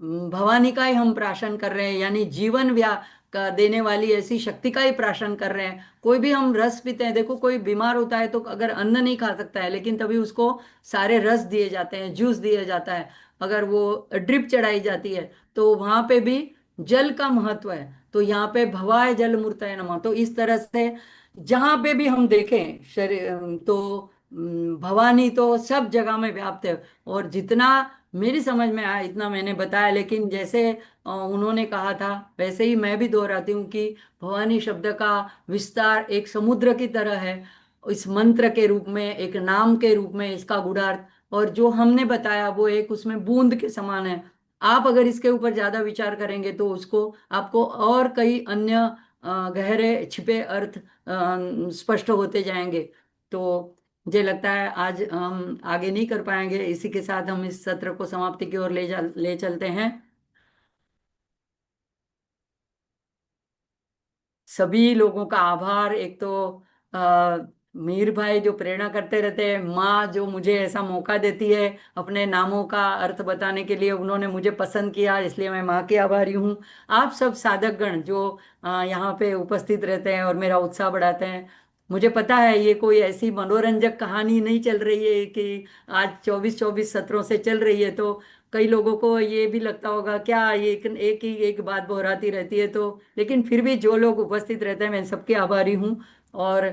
भवानी का ही हम प्राशन कर रहे हैं, यानी जीवन व्या का देने वाली ऐसी शक्ति का ही प्राशन कर रहे हैं। कोई भी हम रस पीते हैं, देखो कोई बीमार होता है तो अगर अन्न नहीं खा सकता है, लेकिन तभी उसको सारे रस दिए जाते हैं, जूस दिया जाता है, अगर वो ड्रिप चढ़ाई जाती है, तो वहां पे भी जल का महत्व है। तो यहाँ पे भवाय जल मूर्तये नमः, तो इस तरह से जहां पे भी हम देखें शरीर, तो भवानी तो सब जगह में व्याप्त है। और जितना मेरी समझ में आया इतना मैंने बताया, लेकिन जैसे उन्होंने कहा था वैसे ही मैं भी दोहराती हूँ कि भवानी शब्द का विस्तार एक समुद्र की तरह है, इस मंत्र के रूप में, एक नाम के रूप में इसका गूढ़ार्थ, और जो हमने बताया वो एक उसमें बूंद के समान है। आप अगर इसके ऊपर ज्यादा विचार करेंगे तो उसको, आपको और कई अन्य गहरे छिपे अर्थ स्पष्ट होते जाएंगे। तो मुझे लगता है आज हम आगे नहीं कर पाएंगे, इसी के साथ हम इस सत्र को समाप्ति की ओर ले चलते हैं। सभी लोगों का आभार। एक तो मीर भाई जो प्रेरणा करते रहते हैं, माँ जो मुझे ऐसा मौका देती है अपने नामों का अर्थ बताने के लिए, उन्होंने मुझे पसंद किया, इसलिए मैं माँ की आभारी हूँ। आप सब साधकगण जो यहाँ पे उपस्थित रहते हैं और मेरा उत्साह बढ़ाते हैं। मुझे पता है ये कोई ऐसी मनोरंजक कहानी नहीं चल रही है कि आज 24-24 सत्रों से चल रही है, तो कई लोगों को ये भी लगता होगा क्या ये एक ही एक बात दोहराती रहती है, तो लेकिन फिर भी जो लोग उपस्थित रहते हैं मैं सबके आभारी हूँ। और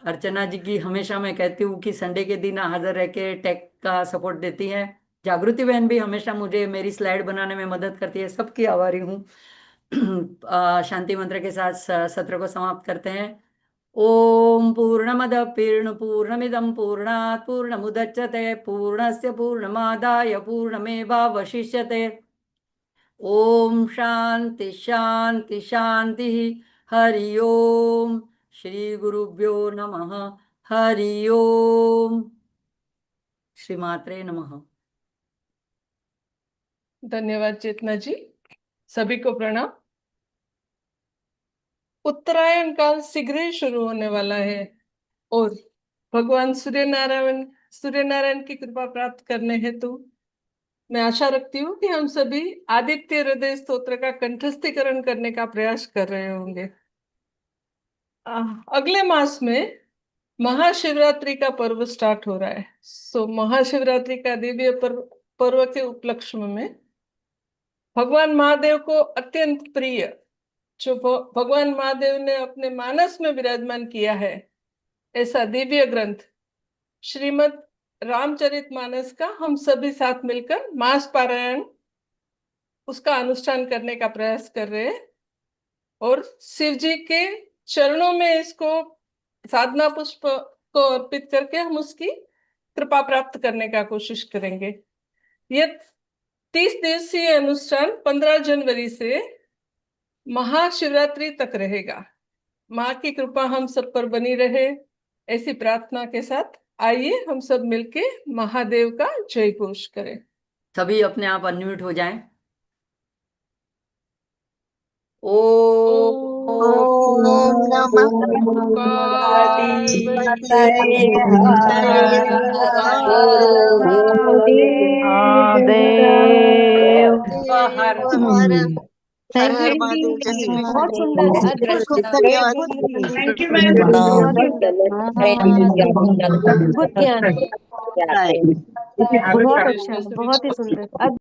अर्चना जी की हमेशा मैं कहती हूँ कि संडे के दिन हाजिर रह के टेक का सपोर्ट देती हैं। जागृति बहन भी हमेशा मुझे मेरी स्लाइड बनाने में मदद करती है, सबकी आभारी हूँ। शांति मंत्र के साथ सत्र को समाप्त करते हैं। ओम पूर्णमद पूर्णमिदं पूर्णात् पूर्णमुदच्यते पूर्णस्य पूर्णमादाय पूर्णमेवावशिष्यते। ओम शांति शांति शांति। हरि ओम। श्री गुरुभ्यो नमः। हरि ओम। श्रीमात्रे नमः। धन्यवाद चेतना जी। सभी को प्रणाम। उत्तरायण काल शीघ्र ही शुरू होने वाला है और भगवान सूर्य नारायण की कृपा प्राप्त करने हेतु मैं आशा रखती हूँ कि हम सभी आदित्य हृदय स्तोत्र का कंठस्थीकरण करने का प्रयास कर रहे होंगे। अगले मास में महाशिवरात्रि का पर्व स्टार्ट हो रहा है। महाशिवरात्रि का दिव्य पर्व के उपलक्ष्य में भगवान महादेव को अत्यंत प्रिय, जो भगवान महादेव ने अपने मानस में विराजमान किया है, ऐसा दिव्य ग्रंथ श्रीमद् रामचरितमानस का हम सभी साथ मिलकर मास पारायण उसका अनुष्ठान करने का प्रयास कर रहे हैं और शिव जी के चरणों में इसको साधना पुष्प को अर्पित करके हम उसकी कृपा प्राप्त करने का कोशिश करेंगे। ये 30 दिवसीय अनुष्ठान 15 जनवरी से महाशिवरात्रि तक रहेगा। माँ की कृपा हम सब पर बनी रहे, ऐसी प्रार्थना के साथ आइए हम सब मिलके महादेव का जय घोष करें। सभी अपने आप अनम्यूट हो जाएं। ओम ओम नमः पार्वती पार्वती हर महादेव। हर हर her thank her you Mahadev. जय श्री जी, कृष्ण। बहुत सुंदर, खूब खूब अद्भुत धन्यवाद। अद्भुत थैंक यू बहुत मैम। अद्भुत ज्ञान, बहुत अच्छा, जय श्री बहुत ही कृष्ण। सुंदर।